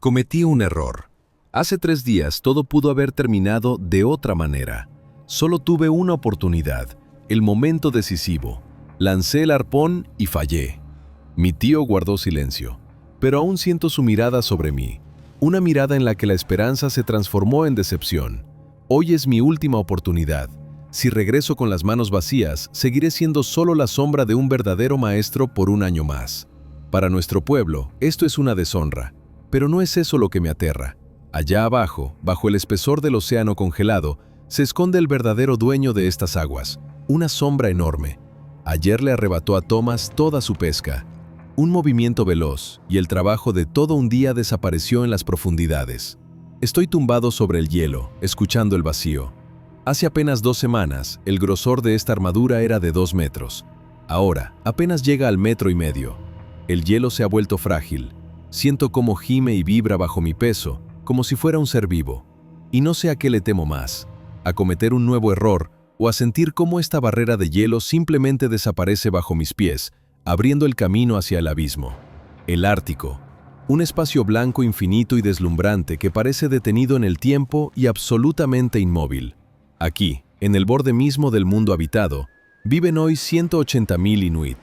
Cometí un error. Hace 3 días todo pudo haber terminado de otra manera. Solo tuve una oportunidad, el momento decisivo. Lancé el arpón y fallé. Mi tío guardó silencio, pero aún siento su mirada sobre mí. Una mirada en la que la esperanza se transformó en decepción. Hoy es mi última oportunidad. Si regreso con las manos vacías, seguiré siendo solo la sombra de un verdadero maestro por un año más. Para nuestro pueblo, esto es una deshonra. Pero no es eso lo que me aterra. Allá abajo, bajo el espesor del océano congelado, se esconde el verdadero dueño de estas aguas, una sombra enorme. Ayer le arrebató a Thomas toda su pesca. Un movimiento veloz, y el trabajo de todo un día desapareció en las profundidades. Estoy tumbado sobre el hielo, escuchando el vacío. Hace apenas 2 semanas, el grosor de esta armadura era de 2 metros. Ahora, apenas llega al 1,5 metros. El hielo se ha vuelto frágil. Siento cómo gime y vibra bajo mi peso, como si fuera un ser vivo. Y no sé a qué le temo más, a cometer un nuevo error o a sentir cómo esta barrera de hielo simplemente desaparece bajo mis pies, abriendo el camino hacia el abismo. El Ártico, un espacio blanco infinito y deslumbrante que parece detenido en el tiempo y absolutamente inmóvil. Aquí, en el borde mismo del mundo habitado, viven hoy 180,000 inuit.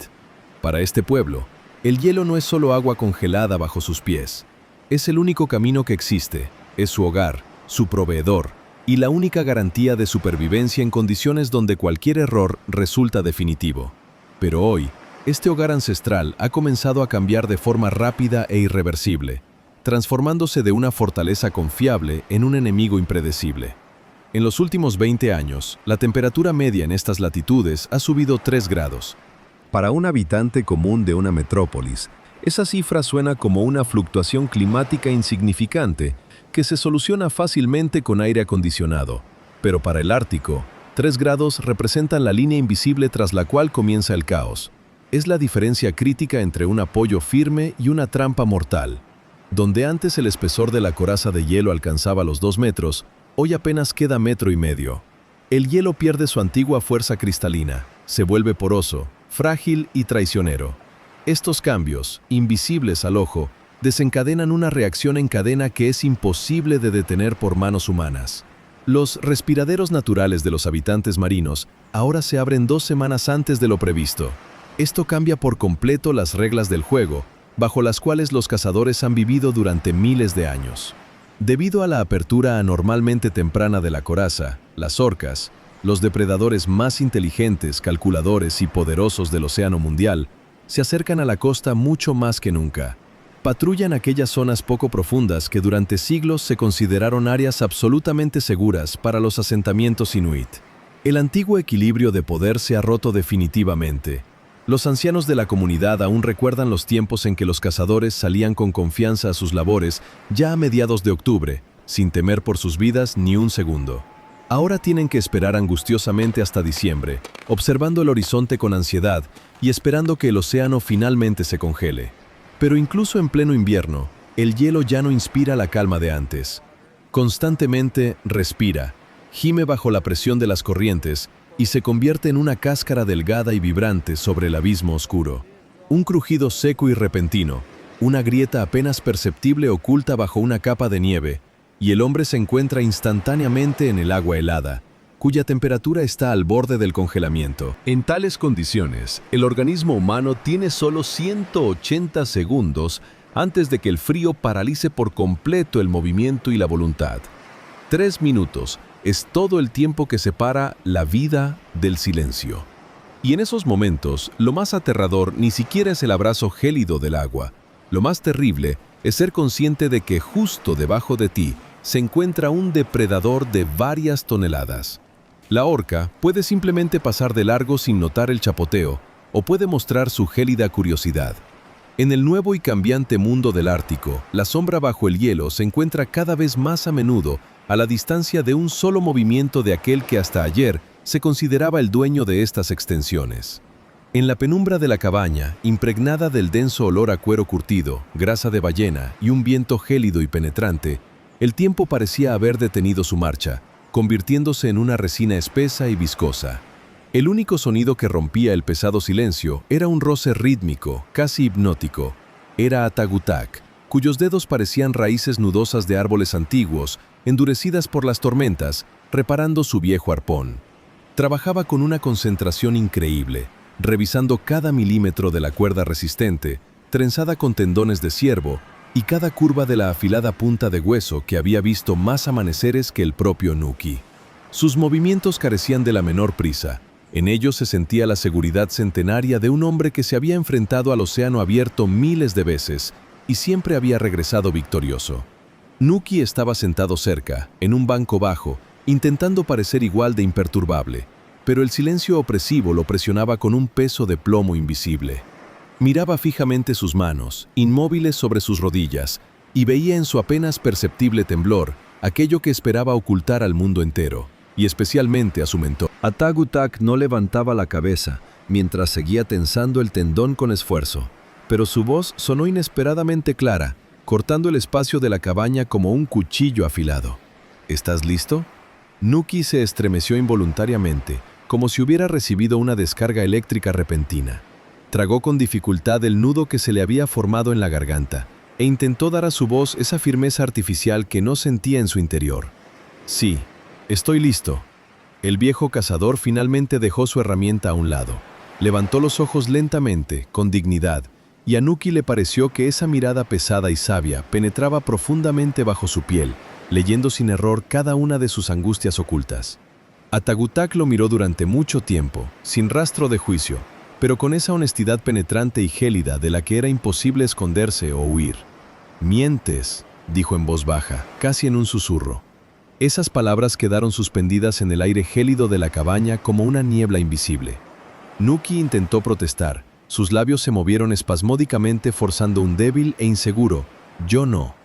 Para este pueblo, el hielo no es solo agua congelada bajo sus pies. Es el único camino que existe, es su hogar, su proveedor, y la única garantía de supervivencia en condiciones donde cualquier error resulta definitivo. Pero hoy, este hogar ancestral ha comenzado a cambiar de forma rápida e irreversible, transformándose de una fortaleza confiable en un enemigo impredecible. En los últimos 20 años, la temperatura media en estas latitudes ha subido 3 grados. Para un habitante común de una metrópolis, esa cifra suena como una fluctuación climática insignificante que se soluciona fácilmente con aire acondicionado. Pero para el Ártico, 3 grados representan la línea invisible tras la cual comienza el caos. Es la diferencia crítica entre un apoyo firme y una trampa mortal. Donde antes el espesor de la coraza de hielo alcanzaba los 2 metros, hoy apenas queda 1,5 metros. El hielo pierde su antigua fuerza cristalina, se vuelve poroso, frágil y traicionero. Estos cambios, invisibles al ojo, desencadenan una reacción en cadena que es imposible de detener por manos humanas. Los respiraderos naturales de los habitantes marinos ahora se abren 2 semanas antes de lo previsto. Esto cambia por completo las reglas del juego, bajo las cuales los cazadores han vivido durante miles de años. Debido a la apertura anormalmente temprana de la coraza, las orcas, los depredadores más inteligentes, calculadores y poderosos del océano mundial, se acercan a la costa mucho más que nunca. Patrullan aquellas zonas poco profundas que durante siglos se consideraron áreas absolutamente seguras para los asentamientos inuit. El antiguo equilibrio de poder se ha roto definitivamente. Los ancianos de la comunidad aún recuerdan los tiempos en que los cazadores salían con confianza a sus labores ya a mediados de octubre, sin temer por sus vidas ni un segundo. Ahora tienen que esperar angustiosamente hasta diciembre, observando el horizonte con ansiedad y esperando que el océano finalmente se congele. Pero incluso en pleno invierno, el hielo ya no inspira la calma de antes. Constantemente respira, gime bajo la presión de las corrientes y se convierte en una cáscara delgada y vibrante sobre el abismo oscuro. Un crujido seco y repentino, una grieta apenas perceptible oculta bajo una capa de nieve, y el hombre se encuentra instantáneamente en el agua helada, cuya temperatura está al borde del congelamiento. En tales condiciones, el organismo humano tiene solo 180 segundos antes de que el frío paralice por completo el movimiento y la voluntad. 3 minutos es todo el tiempo que separa la vida del silencio. Y en esos momentos, lo más aterrador ni siquiera es el abrazo gélido del agua. Lo más terrible es ser consciente de que justo debajo de ti se encuentra un depredador de varias toneladas. La orca puede simplemente pasar de largo sin notar el chapoteo, o puede mostrar su gélida curiosidad. En el nuevo y cambiante mundo del Ártico, la sombra bajo el hielo se encuentra cada vez más a menudo a la distancia de un solo movimiento de aquel que hasta ayer se consideraba el dueño de estas extensiones. En la penumbra de la cabaña, impregnada del denso olor a cuero curtido, grasa de ballena y un viento gélido y penetrante, el tiempo parecía haber detenido su marcha, convirtiéndose en una resina espesa y viscosa. El único sonido que rompía el pesado silencio era un roce rítmico, casi hipnótico. Era Atagutak, cuyos dedos parecían raíces nudosas de árboles antiguos, endurecidas por las tormentas, reparando su viejo arpón. Trabajaba con una concentración increíble, revisando cada milímetro de la cuerda resistente, trenzada con tendones de ciervo, y cada curva de la afilada punta de hueso que había visto más amaneceres que el propio Nuki. Sus movimientos carecían de la menor prisa. En ellos se sentía la seguridad centenaria de un hombre que se había enfrentado al océano abierto miles de veces y siempre había regresado victorioso. Nuki estaba sentado cerca, en un banco bajo, intentando parecer igual de imperturbable, pero el silencio opresivo lo presionaba con un peso de plomo invisible. Miraba fijamente sus manos, inmóviles sobre sus rodillas, y veía en su apenas perceptible temblor aquello que esperaba ocultar al mundo entero, y especialmente a su mentor. Atagutak no levantaba la cabeza, mientras seguía tensando el tendón con esfuerzo, pero su voz sonó inesperadamente clara, cortando el espacio de la cabaña como un cuchillo afilado. ¿Estás listo? Nuki se estremeció involuntariamente, como si hubiera recibido una descarga eléctrica repentina. Tragó con dificultad el nudo que se le había formado en la garganta, e intentó dar a su voz esa firmeza artificial que no sentía en su interior. Sí, estoy listo. El viejo cazador finalmente dejó su herramienta a un lado. Levantó los ojos lentamente, con dignidad, y a Nuki le pareció que esa mirada pesada y sabia penetraba profundamente bajo su piel, leyendo sin error cada una de sus angustias ocultas. Atagutak lo miró durante mucho tiempo, sin rastro de juicio, pero con esa honestidad penetrante y gélida de la que era imposible esconderse o huir. «Mientes», dijo en voz baja, casi en un susurro. Esas palabras quedaron suspendidas en el aire gélido de la cabaña como una niebla invisible. Nuki intentó protestar. Sus labios se movieron espasmódicamente forzando un débil e inseguro «yo no».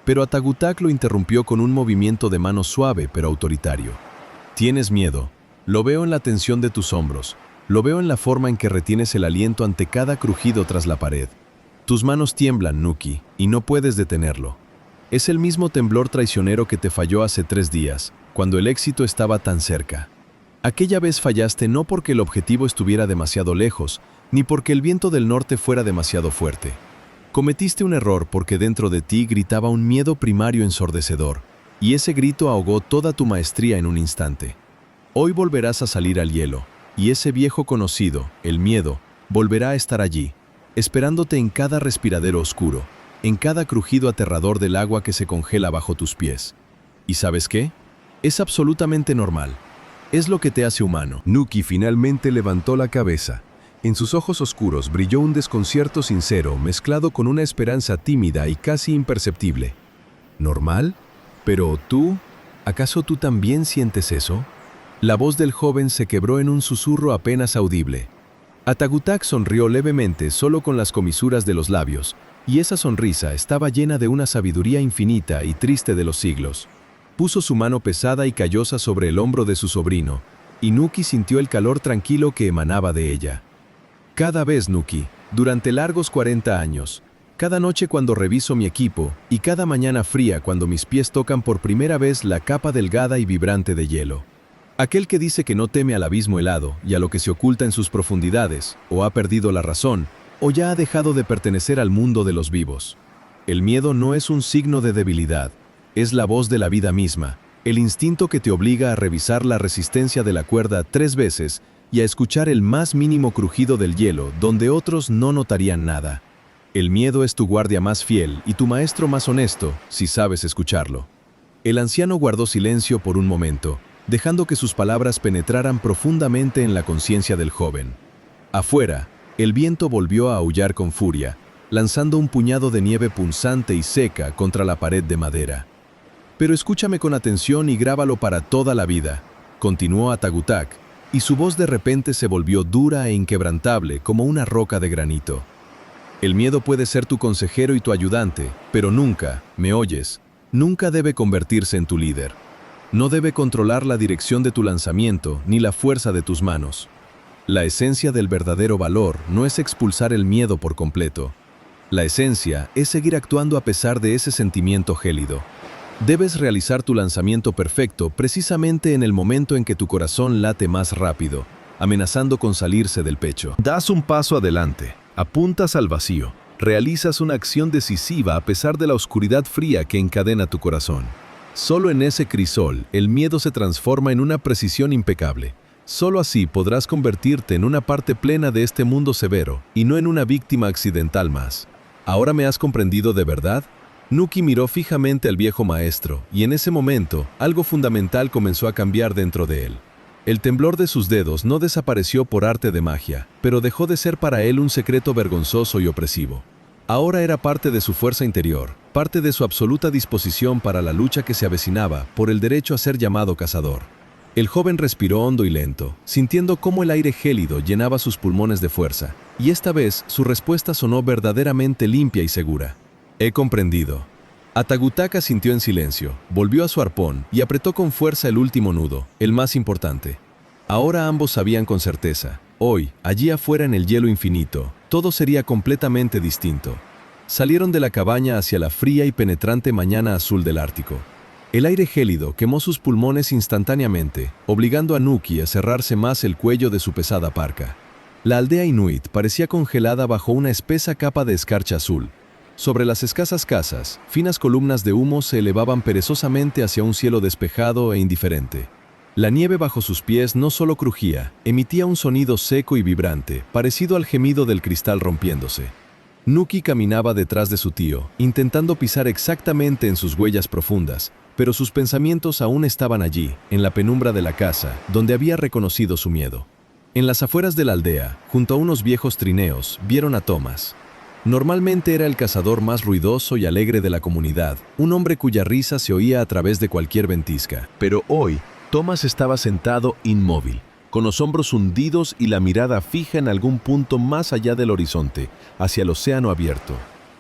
Pero Atagutak lo interrumpió con un movimiento de mano suave pero autoritario. «Tienes miedo. Lo veo en la tensión de tus hombros. Lo veo en la forma en que retienes el aliento ante cada crujido tras la pared. Tus manos tiemblan, Nuki, y no puedes detenerlo. Es el mismo temblor traicionero que te falló hace 3 días, cuando el éxito estaba tan cerca. Aquella vez fallaste no porque el objetivo estuviera demasiado lejos, ni porque el viento del norte fuera demasiado fuerte. Cometiste un error porque dentro de ti gritaba un miedo primario ensordecedor, y ese grito ahogó toda tu maestría en un instante. Hoy volverás a salir al hielo, y ese viejo conocido, el miedo, volverá a estar allí, esperándote en cada respiradero oscuro, en cada crujido aterrador del agua que se congela bajo tus pies. ¿Y sabes qué? Es absolutamente normal. Es lo que te hace humano. Nuki finalmente levantó la cabeza. En sus ojos oscuros brilló un desconcierto sincero mezclado con una esperanza tímida y casi imperceptible. ¿Normal? ¿Pero tú? ¿Acaso tú también sientes eso? La voz del joven se quebró en un susurro apenas audible. Atagutak sonrió levemente solo con las comisuras de los labios, y esa sonrisa estaba llena de una sabiduría infinita y triste de los siglos. Puso su mano pesada y callosa sobre el hombro de su sobrino, y Nuki sintió el calor tranquilo que emanaba de ella. Cada vez, Nuki, durante largos 40 años, cada noche cuando reviso mi equipo, y cada mañana fría cuando mis pies tocan por primera vez la capa delgada y vibrante de hielo. Aquel que dice que no teme al abismo helado y a lo que se oculta en sus profundidades, o ha perdido la razón, o ya ha dejado de pertenecer al mundo de los vivos. El miedo no es un signo de debilidad, es la voz de la vida misma, el instinto que te obliga a revisar la resistencia de la cuerda 3 veces y a escuchar el más mínimo crujido del hielo donde otros no notarían nada. El miedo es tu guardia más fiel y tu maestro más honesto, si sabes escucharlo. El anciano guardó silencio por un momento, dejando que sus palabras penetraran profundamente en la conciencia del joven. Afuera, el viento volvió a aullar con furia, lanzando un puñado de nieve punzante y seca contra la pared de madera. «Pero escúchame con atención y grábalo para toda la vida», continuó Atagutak, y su voz de repente se volvió dura e inquebrantable como una roca de granito. «El miedo puede ser tu consejero y tu ayudante, pero nunca, ¿me oyes?, nunca debe convertirse en tu líder. No debe controlar la dirección de tu lanzamiento ni la fuerza de tus manos. La esencia del verdadero valor no es expulsar el miedo por completo. La esencia es seguir actuando a pesar de ese sentimiento gélido. Debes realizar tu lanzamiento perfecto precisamente en el momento en que tu corazón late más rápido, amenazando con salirse del pecho. Das un paso adelante, apuntas al vacío, Realizas una acción decisiva a pesar de la oscuridad fría que encadena tu corazón. Solo en ese crisol, el miedo se transforma en una precisión impecable. Solo así podrás convertirte en una parte plena de este mundo severo y no en una víctima accidental más. ¿Ahora me has comprendido de verdad? Nuki miró fijamente al viejo maestro y en ese momento algo fundamental comenzó a cambiar dentro de él. El temblor de sus dedos no desapareció por arte de magia, pero dejó de ser para él un secreto vergonzoso y opresivo. Ahora era parte de su fuerza interior, parte de su absoluta disposición para la lucha que se avecinaba por el derecho a ser llamado cazador. El joven respiró hondo y lento, sintiendo cómo el aire gélido llenaba sus pulmones de fuerza, y esta vez su respuesta sonó verdaderamente limpia y segura. He comprendido. Atagutaka sintió en silencio, volvió a su arpón y apretó con fuerza el último nudo, el más importante. Ahora ambos sabían con certeza. Hoy, allí afuera en el hielo infinito, todo sería completamente distinto. Salieron de la cabaña hacia la fría y penetrante mañana azul del Ártico. El aire gélido quemó sus pulmones instantáneamente, obligando a Nuki a cerrarse más el cuello de su pesada parca. La aldea inuit parecía congelada bajo una espesa capa de escarcha azul. Sobre las escasas casas, finas columnas de humo se elevaban perezosamente hacia un cielo despejado e indiferente. La nieve bajo sus pies no solo crujía, emitía un sonido seco y vibrante, parecido al gemido del cristal rompiéndose. Nuki caminaba detrás de su tío, intentando pisar exactamente en sus huellas profundas, pero sus pensamientos aún estaban allí, en la penumbra de la casa, donde había reconocido su miedo. En las afueras de la aldea, junto a unos viejos trineos, vieron a Thomas. Normalmente era el cazador más ruidoso y alegre de la comunidad, un hombre cuya risa se oía a través de cualquier ventisca. Pero hoy, Thomas estaba sentado inmóvil, con los hombros hundidos y la mirada fija en algún punto más allá del horizonte, hacia el océano abierto.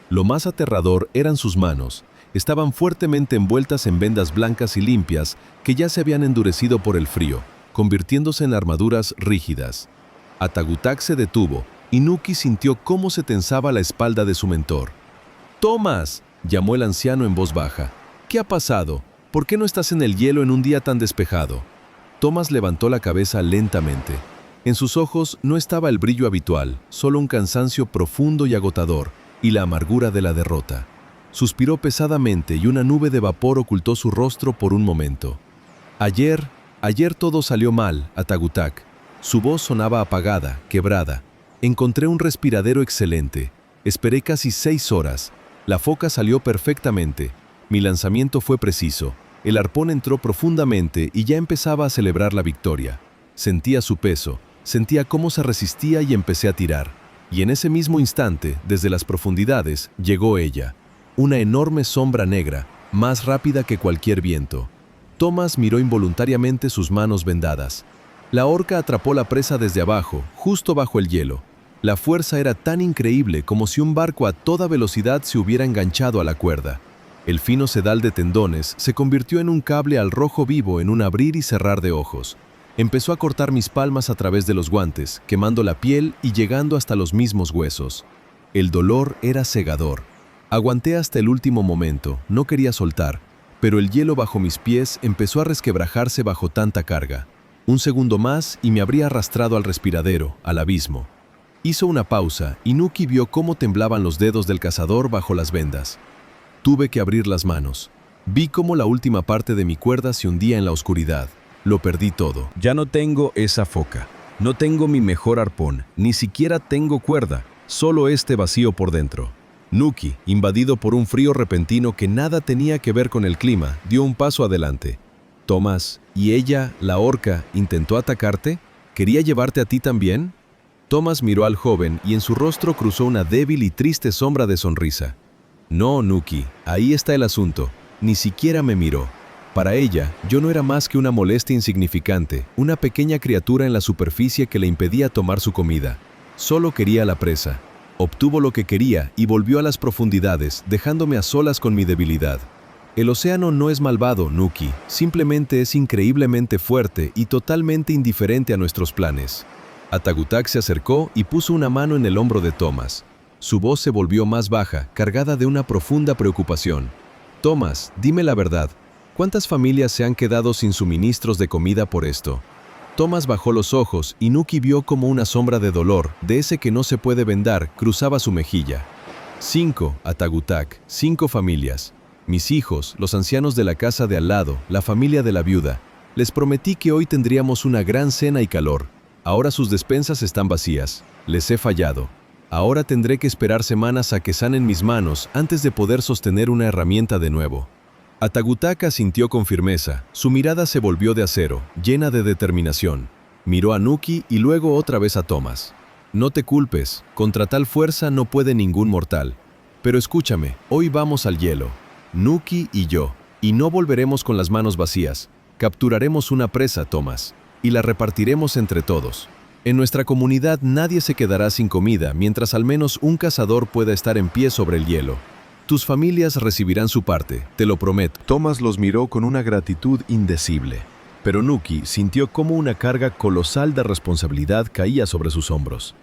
Lo más aterrador eran sus manos. Estaban fuertemente envueltas en vendas blancas y limpias que ya se habían endurecido por el frío, convirtiéndose en armaduras rígidas. Atagutak se detuvo y Nuki sintió cómo se tensaba la espalda de su mentor. «¡Thomas!», llamó el anciano en voz baja. «¿Qué ha pasado? ¿Por qué no estás en el hielo en un día tan despejado?». Thomas levantó la cabeza lentamente. En sus ojos no estaba el brillo habitual, solo un cansancio profundo y agotador, y la amargura de la derrota. Suspiró pesadamente y una nube de vapor ocultó su rostro por un momento. Ayer todo salió mal, Atagutak. Su voz sonaba apagada, quebrada. Encontré un respiradero excelente. Esperé casi 6 horas. La foca salió perfectamente. Mi lanzamiento fue preciso. El arpón entró profundamente y ya empezaba a celebrar la victoria. Sentía su peso, sentía cómo se resistía y empecé a tirar. Y en ese mismo instante, desde las profundidades, llegó ella. Una enorme sombra negra, más rápida que cualquier viento. Thomas miró involuntariamente sus manos vendadas. La orca atrapó la presa desde abajo, justo bajo el hielo. La fuerza era tan increíble como si un barco a toda velocidad se hubiera enganchado a la cuerda. El fino sedal de tendones se convirtió en un cable al rojo vivo en un abrir y cerrar de ojos. Empezó a cortar mis palmas a través de los guantes, quemando la piel y llegando hasta los mismos huesos. El dolor era cegador. Aguanté hasta el último momento, no quería soltar, pero el hielo bajo mis pies empezó a resquebrajarse bajo tanta carga. Un segundo más y me habría arrastrado al respiradero, al abismo. Hizo una pausa y Nuki vio cómo temblaban los dedos del cazador bajo las vendas. Tuve que abrir las manos. Vi cómo la última parte de mi cuerda se hundía en la oscuridad. Lo perdí todo. Ya no tengo esa foca. No tengo mi mejor arpón. Ni siquiera tengo cuerda. Solo este vacío por dentro. Nuki, invadido por un frío repentino que nada tenía que ver con el clima, dio un paso adelante. «Thomas, ¿y ella, la orca, intentó atacarte? ¿Quería llevarte a ti también?». Thomas miró al joven y en su rostro cruzó una débil y triste sombra de sonrisa. «No, Nuki, ahí está el asunto. Ni siquiera me miró. Para ella, yo no era más que una molestia insignificante, una pequeña criatura en la superficie que le impedía tomar su comida. Solo quería la presa. Obtuvo lo que quería y volvió a las profundidades, dejándome a solas con mi debilidad. El océano no es malvado, Nuki, simplemente es increíblemente fuerte y totalmente indiferente a nuestros planes». Atagutak se acercó y puso una mano en el hombro de Thomas. Su voz se volvió más baja, cargada de una profunda preocupación. «Thomas, dime la verdad. ¿Cuántas familias se han quedado sin suministros de comida por esto?». Thomas bajó los ojos y Nuki vio como una sombra de dolor, de ese que no se puede vendar, cruzaba su mejilla. 5. Atagutak, 5 familias. Mis hijos, los ancianos de la casa de al lado, la familia de la viuda. Les prometí que hoy tendríamos una gran cena y calor. Ahora sus despensas están vacías. Les he fallado. Ahora tendré que esperar semanas a que sanen mis manos antes de poder sostener una herramienta de nuevo. Atagutak asintió con firmeza. Su mirada se volvió de acero, llena de determinación. Miró a Nuki y luego otra vez a Thomas. No te culpes, contra tal fuerza no puede ningún mortal. Pero escúchame, hoy vamos al hielo. Nuki y yo. Y no volveremos con las manos vacías. Capturaremos una presa, Thomas, y la repartiremos entre todos. En nuestra comunidad nadie se quedará sin comida mientras al menos un cazador pueda estar en pie sobre el hielo. Tus familias recibirán su parte, te lo prometo. Thomas los miró con una gratitud indecible, pero Nuki sintió cómo una carga colosal de responsabilidad caía sobre sus hombros.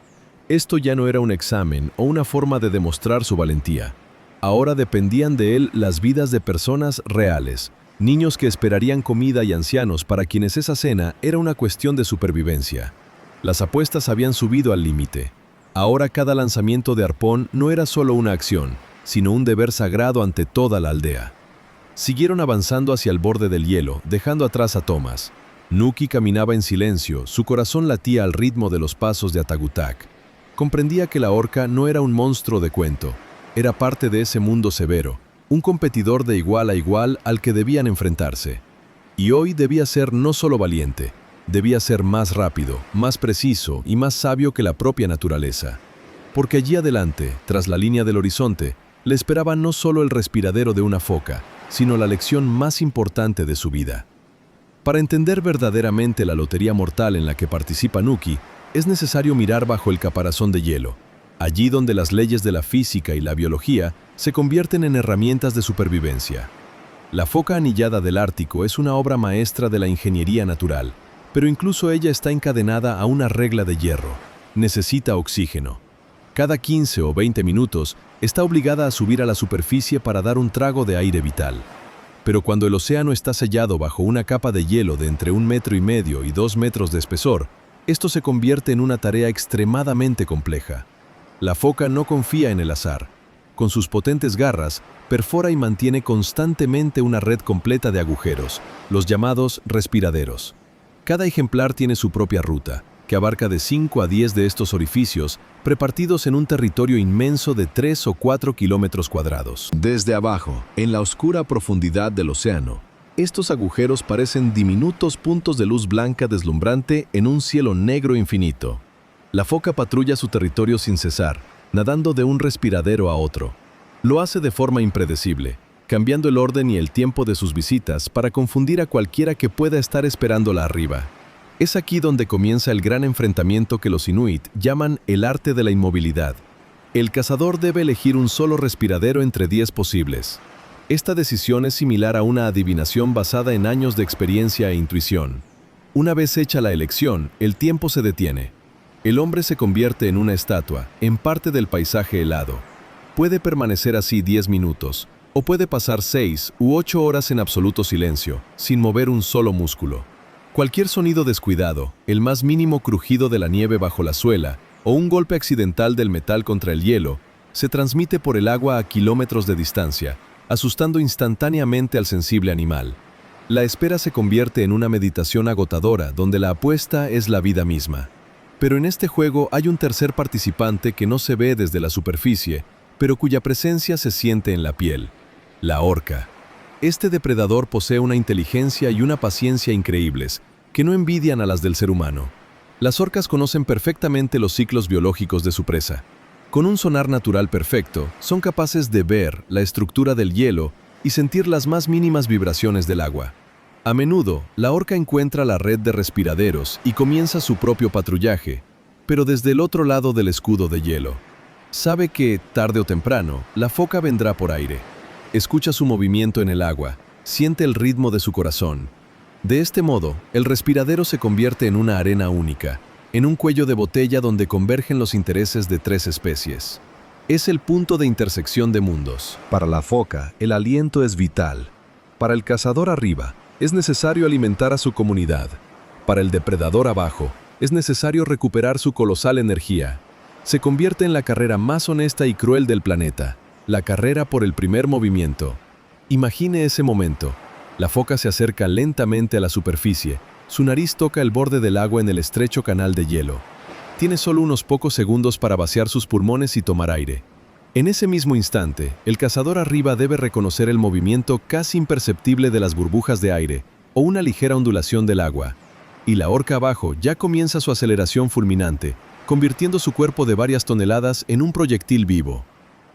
Esto ya no era un examen o una forma de demostrar su valentía. Ahora dependían de él las vidas de personas reales, niños que esperarían comida y ancianos para quienes esa cena era una cuestión de supervivencia. Las apuestas habían subido al límite. Ahora cada lanzamiento de arpón no era solo una acción, sino un deber sagrado ante toda la aldea. Siguieron avanzando hacia el borde del hielo, dejando atrás a Thomas. Nuki caminaba en silencio, su corazón latía al ritmo de los pasos de Atagutak. Comprendía que la orca no era un monstruo de cuento, era parte de ese mundo severo, un competidor de igual a igual al que debían enfrentarse. Y hoy debía ser no solo valiente, debía ser más rápido, más preciso y más sabio que la propia naturaleza. Porque allí adelante, tras la línea del horizonte, le esperaba no solo el respiradero de una foca, sino la lección más importante de su vida. Para entender verdaderamente la lotería mortal en la que participa Nuki, es necesario mirar bajo el caparazón de hielo, allí donde las leyes de la física y la biología se convierten en herramientas de supervivencia. La foca anillada del Ártico es una obra maestra de la ingeniería natural, pero incluso ella está encadenada a una regla de hierro. Necesita oxígeno. Cada 15 o 20 minutos está obligada a subir a la superficie para dar un trago de aire vital. Pero cuando el océano está sellado bajo una capa de hielo de entre 1,5 metros y 2 metros de espesor, esto se convierte en una tarea extremadamente compleja. La foca no confía en el azar. Con sus potentes garras, perfora y mantiene constantemente una red completa de agujeros, los llamados respiraderos. Cada ejemplar tiene su propia ruta, que abarca de 5 a 10 de estos orificios, repartidos en un territorio inmenso de 3 o 4 kilómetros cuadrados. Desde abajo, en la oscura profundidad del océano, estos agujeros parecen diminutos puntos de luz blanca deslumbrante en un cielo negro infinito. La foca patrulla su territorio sin cesar, nadando de un respiradero a otro. Lo hace de forma impredecible, cambiando el orden y el tiempo de sus visitas para confundir a cualquiera que pueda estar esperándola arriba. Es aquí donde comienza el gran enfrentamiento que los Inuit llaman el arte de la inmovilidad. El cazador debe elegir un solo respiradero entre 10 posibles. Esta decisión es similar a una adivinación basada en años de experiencia e intuición. Una vez hecha la elección, el tiempo se detiene. El hombre se convierte en una estatua, en parte del paisaje helado. Puede permanecer así 10 minutos, o puede pasar 6 u 8 horas en absoluto silencio, sin mover un solo músculo. Cualquier sonido descuidado, el más mínimo crujido de la nieve bajo la suela, o un golpe accidental del metal contra el hielo, se transmite por el agua a kilómetros de distancia, asustando instantáneamente al sensible animal. La espera se convierte en una meditación agotadora donde la apuesta es la vida misma. Pero en este juego hay un tercer participante que no se ve desde la superficie, pero cuya presencia se siente en la piel: la orca. Este depredador posee una inteligencia y una paciencia increíbles, que no envidian a las del ser humano. Las orcas conocen perfectamente los ciclos biológicos de su presa. Con un sonar natural perfecto, son capaces de ver la estructura del hielo y sentir las más mínimas vibraciones del agua. A menudo, la orca encuentra la red de respiraderos y comienza su propio patrullaje, pero desde el otro lado del escudo de hielo. Sabe que, tarde o temprano, la foca vendrá por aire. Escucha su movimiento en el agua, siente el ritmo de su corazón. De este modo, el respiradero se convierte en una arena única, en un cuello de botella donde convergen los intereses de 3 especies. Es el punto de intersección de mundos. Para la foca, el aliento es vital. Para el cazador arriba, es necesario alimentar a su comunidad. Para el depredador abajo, es necesario recuperar su colosal energía. se convierte en la carrera más honesta y cruel del planeta, la carrera por el primer movimiento. Imagine ese momento. La foca se acerca lentamente a la superficie, su nariz toca el borde del agua en el estrecho canal de hielo. Tiene solo unos pocos segundos para vaciar sus pulmones y tomar aire. En ese mismo instante, el cazador arriba debe reconocer el movimiento casi imperceptible de las burbujas de aire o una ligera ondulación del agua. Y la orca abajo ya comienza su aceleración fulminante, convirtiendo su cuerpo de varias toneladas en un proyectil vivo.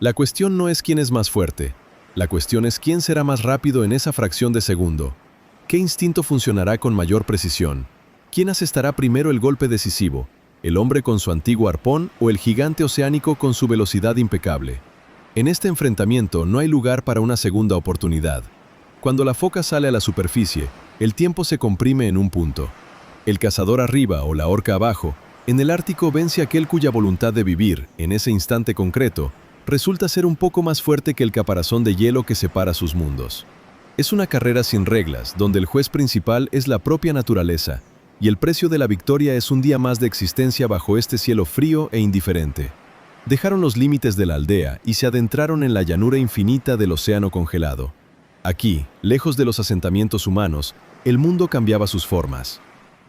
La cuestión no es quién es más fuerte, la cuestión es quién será más rápido en esa fracción de segundo. ¿Qué instinto funcionará con mayor precisión? ¿Quién asestará primero el golpe decisivo? ¿El hombre con su antiguo arpón o el gigante oceánico con su velocidad impecable? En este enfrentamiento no hay lugar para una segunda oportunidad. Cuando la foca sale a la superficie, el tiempo se comprime en un punto. El cazador arriba o la orca abajo, en el Ártico vence a aquel cuya voluntad de vivir, en ese instante concreto, resulta ser un poco más fuerte que el caparazón de hielo que separa sus mundos. Es una carrera sin reglas, donde el juez principal es la propia naturaleza, y el precio de la victoria es un día más de existencia bajo este cielo frío e indiferente. Dejaron los límites de la aldea y se adentraron en la llanura infinita del océano congelado. Aquí, lejos de los asentamientos humanos, el mundo cambiaba sus formas.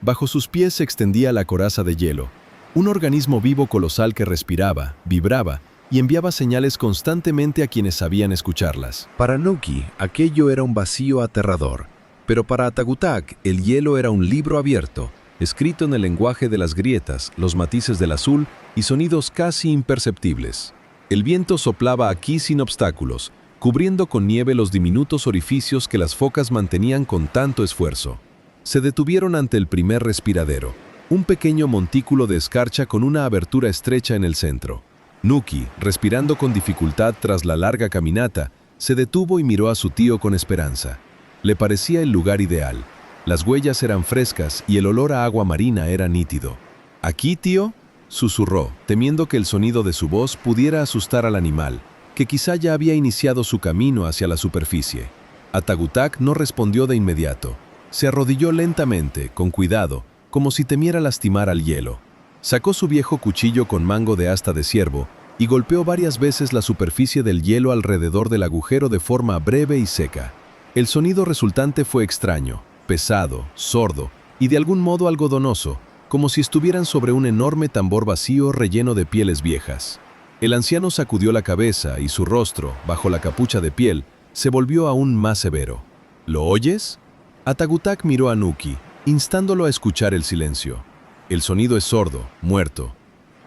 Bajo sus pies se extendía la coraza de hielo, un organismo vivo colosal que respiraba, vibraba y enviaba señales constantemente a quienes sabían escucharlas. Para Nuki, aquello era un vacío aterrador, pero para Atagutak, el hielo era un libro abierto, escrito en el lenguaje de las grietas, los matices del azul y sonidos casi imperceptibles. El viento soplaba aquí sin obstáculos, cubriendo con nieve los diminutos orificios que las focas mantenían con tanto esfuerzo. Se detuvieron ante el primer respiradero, un pequeño montículo de escarcha con una abertura estrecha en el centro. Nuki, respirando con dificultad tras la larga caminata, se detuvo y miró a su tío con esperanza. Le parecía el lugar ideal. Las huellas eran frescas y el olor a agua marina era nítido. «¿Aquí, tío?», susurró, temiendo que el sonido de su voz pudiera asustar al animal, que quizá ya había iniciado su camino hacia la superficie. Atagutak no respondió de inmediato. Se arrodilló lentamente, con cuidado, como si temiera lastimar al hielo. Sacó su viejo cuchillo con mango de asta de ciervo y golpeó varias veces la superficie del hielo alrededor del agujero de forma breve y seca. El sonido resultante fue extraño, pesado, sordo y de algún modo algodonoso, como si estuvieran sobre un enorme tambor vacío relleno de pieles viejas. El anciano sacudió la cabeza y su rostro, bajo la capucha de piel, se volvió aún más severo. «¿Lo oyes?». Atagutak miró a Nuki, instándolo a escuchar el silencio. El sonido es sordo, muerto.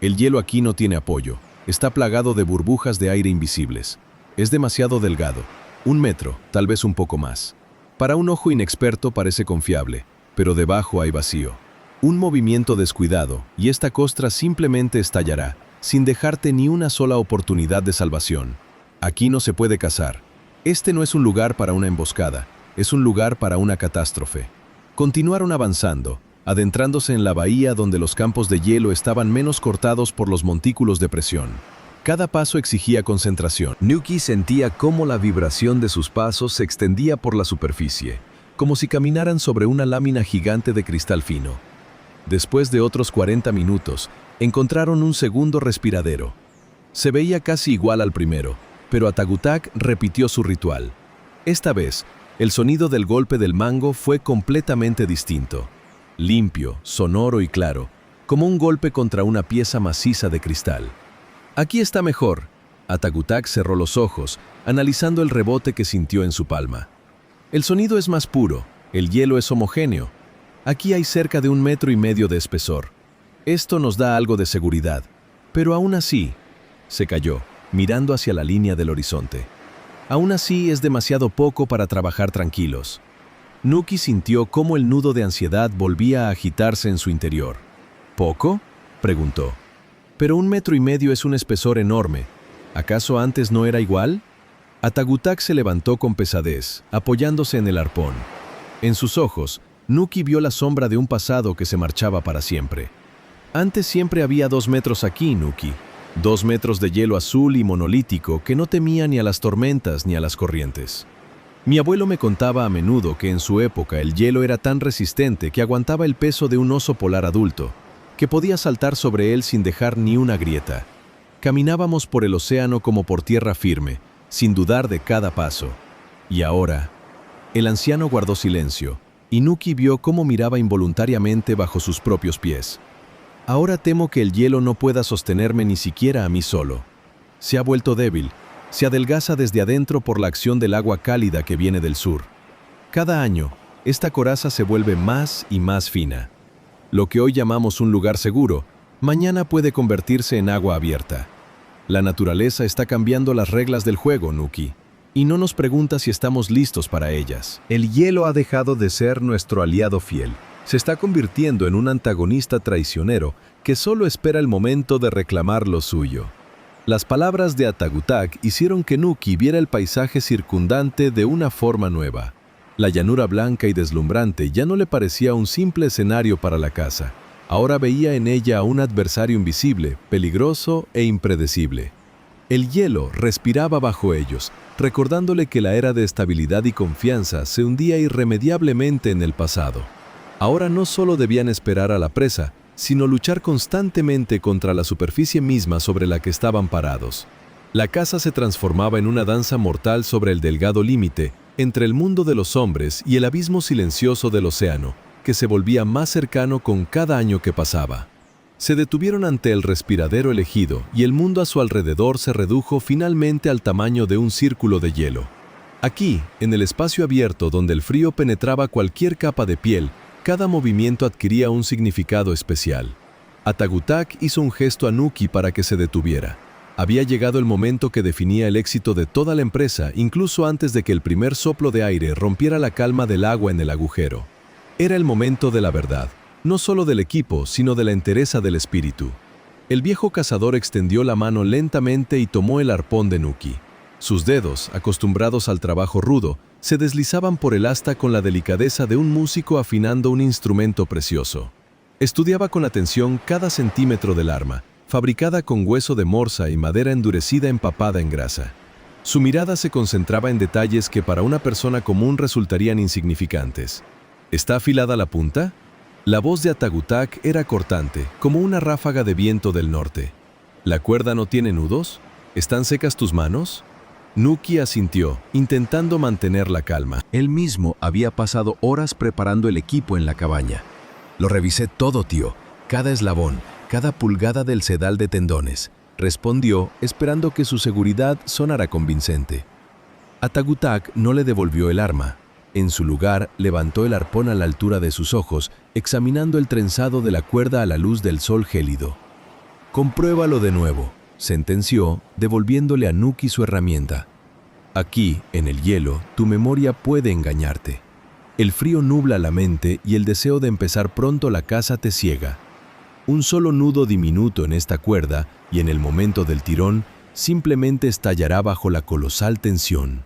El hielo aquí no tiene apoyo. Está plagado de burbujas de aire invisibles. Es demasiado delgado. 1 metro, tal vez un poco más. Para un ojo inexperto parece confiable, pero debajo hay vacío. Un movimiento descuidado y esta costra simplemente estallará, sin dejarte ni una sola oportunidad de salvación. Aquí no se puede cazar. Este no es un lugar para una emboscada, es un lugar para una catástrofe. Continuaron avanzando, adentrándose en la bahía donde los campos de hielo estaban menos cortados por los montículos de presión. Cada paso exigía concentración. Nuki sentía cómo la vibración de sus pasos se extendía por la superficie, como si caminaran sobre una lámina gigante de cristal fino. Después de otros 40 minutos, encontraron un segundo respiradero. Se veía casi igual al primero, pero Atagutak repitió su ritual. Esta vez, el sonido del golpe del mango fue completamente distinto. Limpio, sonoro y claro, como un golpe contra una pieza maciza de cristal. «Aquí está mejor». Atagutak cerró los ojos, analizando el rebote que sintió en su palma. «El sonido es más puro, el hielo es homogéneo. Aquí hay cerca de 1,5 metros de espesor. Esto nos da algo de seguridad, pero aún así…» Se calló, mirando hacia la línea del horizonte. «Aún así es demasiado poco para trabajar tranquilos». Nuki sintió cómo el nudo de ansiedad volvía a agitarse en su interior. «¿Poco?», preguntó. «Pero 1,5 metros es un espesor enorme. ¿Acaso antes no era igual?». Atagutak se levantó con pesadez, apoyándose en el arpón. En sus ojos, Nuki vio la sombra de un pasado que se marchaba para siempre. «Antes siempre había 2 metros aquí, Nuki. 2 metros de hielo azul y monolítico que no temía ni a las tormentas ni a las corrientes. Mi abuelo me contaba a menudo que en su época el hielo era tan resistente que aguantaba el peso de un oso polar adulto. que podía saltar sobre él sin dejar ni una grieta. Caminábamos por el océano como por tierra firme, sin dudar de cada paso. Y ahora, el anciano guardó silencio, y Nuki vio cómo miraba involuntariamente bajo sus propios pies. Ahora temo que el hielo no pueda sostenerme ni siquiera a mí solo. Se ha vuelto débil, se adelgaza desde adentro por la acción del agua cálida que viene del sur. Cada año, esta coraza se vuelve más y más fina. Lo que hoy llamamos un lugar seguro, mañana puede convertirse en agua abierta. La naturaleza está cambiando las reglas del juego, Nuki, y no nos pregunta si estamos listos para ellas. El hielo ha dejado de ser nuestro aliado fiel. Se está convirtiendo en un antagonista traicionero que solo espera el momento de reclamar lo suyo. Las palabras de Atagutak hicieron que Nuki viera el paisaje circundante de una forma nueva. La llanura blanca y deslumbrante ya no le parecía un simple escenario para la caza. Ahora veía en ella a un adversario invisible, peligroso e impredecible. El hielo respiraba bajo ellos, recordándole que la era de estabilidad y confianza se hundía irremediablemente en el pasado. Ahora no solo debían esperar a la presa, sino luchar constantemente contra la superficie misma sobre la que estaban parados. La caza se transformaba en una danza mortal sobre el delgado límite entre el mundo de los hombres y el abismo silencioso del océano, que se volvía más cercano con cada año que pasaba. Se detuvieron ante el respiradero elegido y el mundo a su alrededor se redujo finalmente al tamaño de un círculo de hielo. Aquí, en el espacio abierto donde el frío penetraba cualquier capa de piel, cada movimiento adquiría un significado especial. Atagutak hizo un gesto a Nuki para que se detuviera. Había llegado el momento que definía el éxito de toda la empresa, incluso antes de que el primer soplo de aire rompiera la calma del agua en el agujero. Era el momento de la verdad, no solo del equipo, sino de la entereza del espíritu. El viejo cazador extendió la mano lentamente y tomó el arpón de Nuki. Sus dedos, acostumbrados al trabajo rudo, se deslizaban por el asta con la delicadeza de un músico afinando un instrumento precioso. Estudiaba con atención cada centímetro del arma, fabricada con hueso de morsa y madera endurecida empapada en grasa. Su mirada se concentraba en detalles que para una persona común resultarían insignificantes. ¿Está afilada la punta? La voz de Atagutak era cortante, como una ráfaga de viento del norte. ¿La cuerda no tiene nudos? ¿Están secas tus manos? Nuki asintió, intentando mantener la calma. Él mismo había pasado horas preparando el equipo en la cabaña. Lo revisé todo, tío, cada eslabón, cada pulgada del sedal de tendones, respondió, esperando que su seguridad sonara convincente. Atagutak no le devolvió el arma. En su lugar, levantó el arpón a la altura de sus ojos, examinando el trenzado de la cuerda a la luz del sol gélido. «Compruébalo de nuevo», sentenció, devolviéndole a Nuki su herramienta. «Aquí, en el hielo, tu memoria puede engañarte. El frío nubla la mente y el deseo de empezar pronto la caza te ciega. Un solo nudo diminuto en esta cuerda, y en el momento del tirón, simplemente estallará bajo la colosal tensión.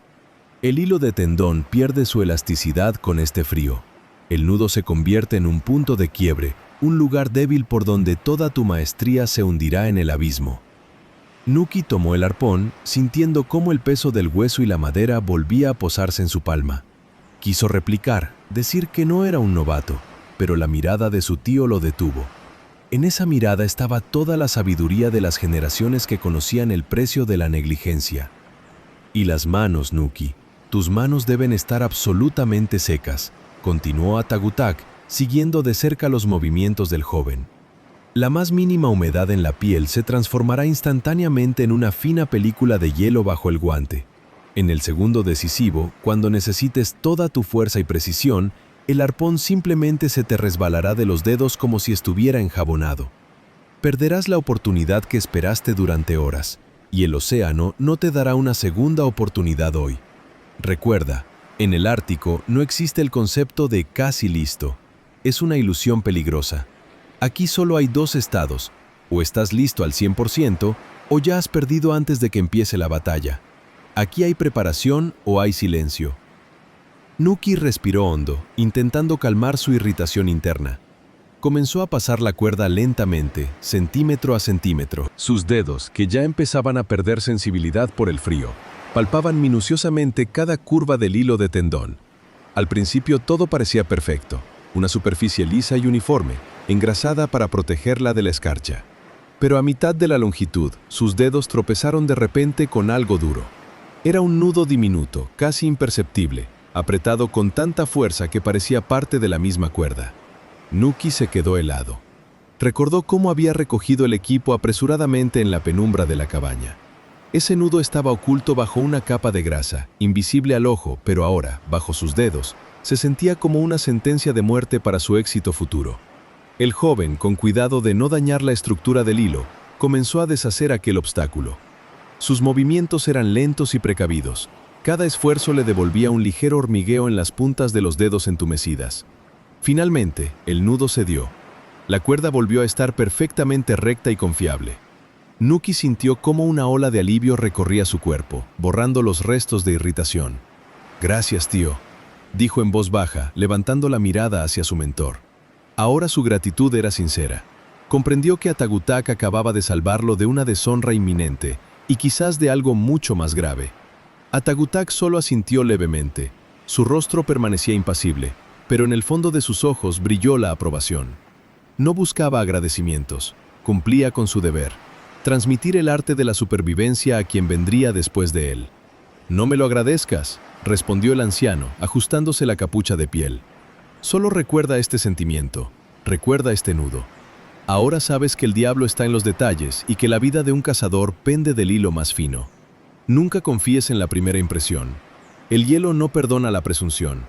El hilo de tendón pierde su elasticidad con este frío. El nudo se convierte en un punto de quiebre, un lugar débil por donde toda tu maestría se hundirá en el abismo». Nuki tomó el arpón, sintiendo cómo el peso del hueso y la madera volvía a posarse en su palma. Quiso replicar, decir que no era un novato, pero la mirada de su tío lo detuvo. En esa mirada estaba toda la sabiduría de las generaciones que conocían el precio de la negligencia. «Y las manos, Nuki, tus manos deben estar absolutamente secas», continuó Atagutak, siguiendo de cerca los movimientos del joven. «La más mínima humedad en la piel se transformará instantáneamente en una fina película de hielo bajo el guante. En el segundo decisivo, cuando necesites toda tu fuerza y precisión, el arpón simplemente se te resbalará de los dedos como si estuviera enjabonado. Perderás la oportunidad que esperaste durante horas, y el océano no te dará una segunda oportunidad hoy. Recuerda, en el Ártico no existe el concepto de casi listo. Es una ilusión peligrosa. Aquí solo hay dos estados, o estás listo al 100% o ya has perdido antes de que empiece la batalla. Aquí hay preparación o hay silencio». Nuki respiró hondo, intentando calmar su irritación interna. Comenzó a pasar la cuerda lentamente, centímetro a centímetro. Sus dedos, que ya empezaban a perder sensibilidad por el frío, palpaban minuciosamente cada curva del hilo de tendón. Al principio todo parecía perfecto, una superficie lisa y uniforme, engrasada para protegerla de la escarcha. Pero a mitad de la longitud, sus dedos tropezaron de repente con algo duro. Era un nudo diminuto, casi imperceptible, apretado con tanta fuerza que parecía parte de la misma cuerda. Nuki se quedó helado. Recordó cómo había recogido el equipo apresuradamente en la penumbra de la cabaña. Ese nudo estaba oculto bajo una capa de grasa, invisible al ojo, pero ahora, bajo sus dedos, se sentía como una sentencia de muerte para su éxito futuro. El joven, con cuidado de no dañar la estructura del hilo, comenzó a deshacer aquel obstáculo. Sus movimientos eran lentos y precavidos. Cada esfuerzo le devolvía un ligero hormigueo en las puntas de los dedos entumecidas. Finalmente, el nudo cedió. La cuerda volvió a estar perfectamente recta y confiable. Nuki sintió cómo una ola de alivio recorría su cuerpo, borrando los restos de irritación. «Gracias, tío», dijo en voz baja, levantando la mirada hacia su mentor. Ahora su gratitud era sincera. Comprendió que Atagutak acababa de salvarlo de una deshonra inminente y quizás de algo mucho más grave. Atagutak solo asintió levemente. Su rostro permanecía impasible, pero en el fondo de sus ojos brilló la aprobación. No buscaba agradecimientos, cumplía con su deber: transmitir el arte de la supervivencia a quien vendría después de él. «No me lo agradezcas», respondió el anciano, ajustándose la capucha de piel. «Solo recuerda este sentimiento, recuerda este nudo. Ahora sabes que el diablo está en los detalles y que la vida de un cazador pende del hilo más fino. Nunca confíes en la primera impresión. El hielo no perdona la presunción.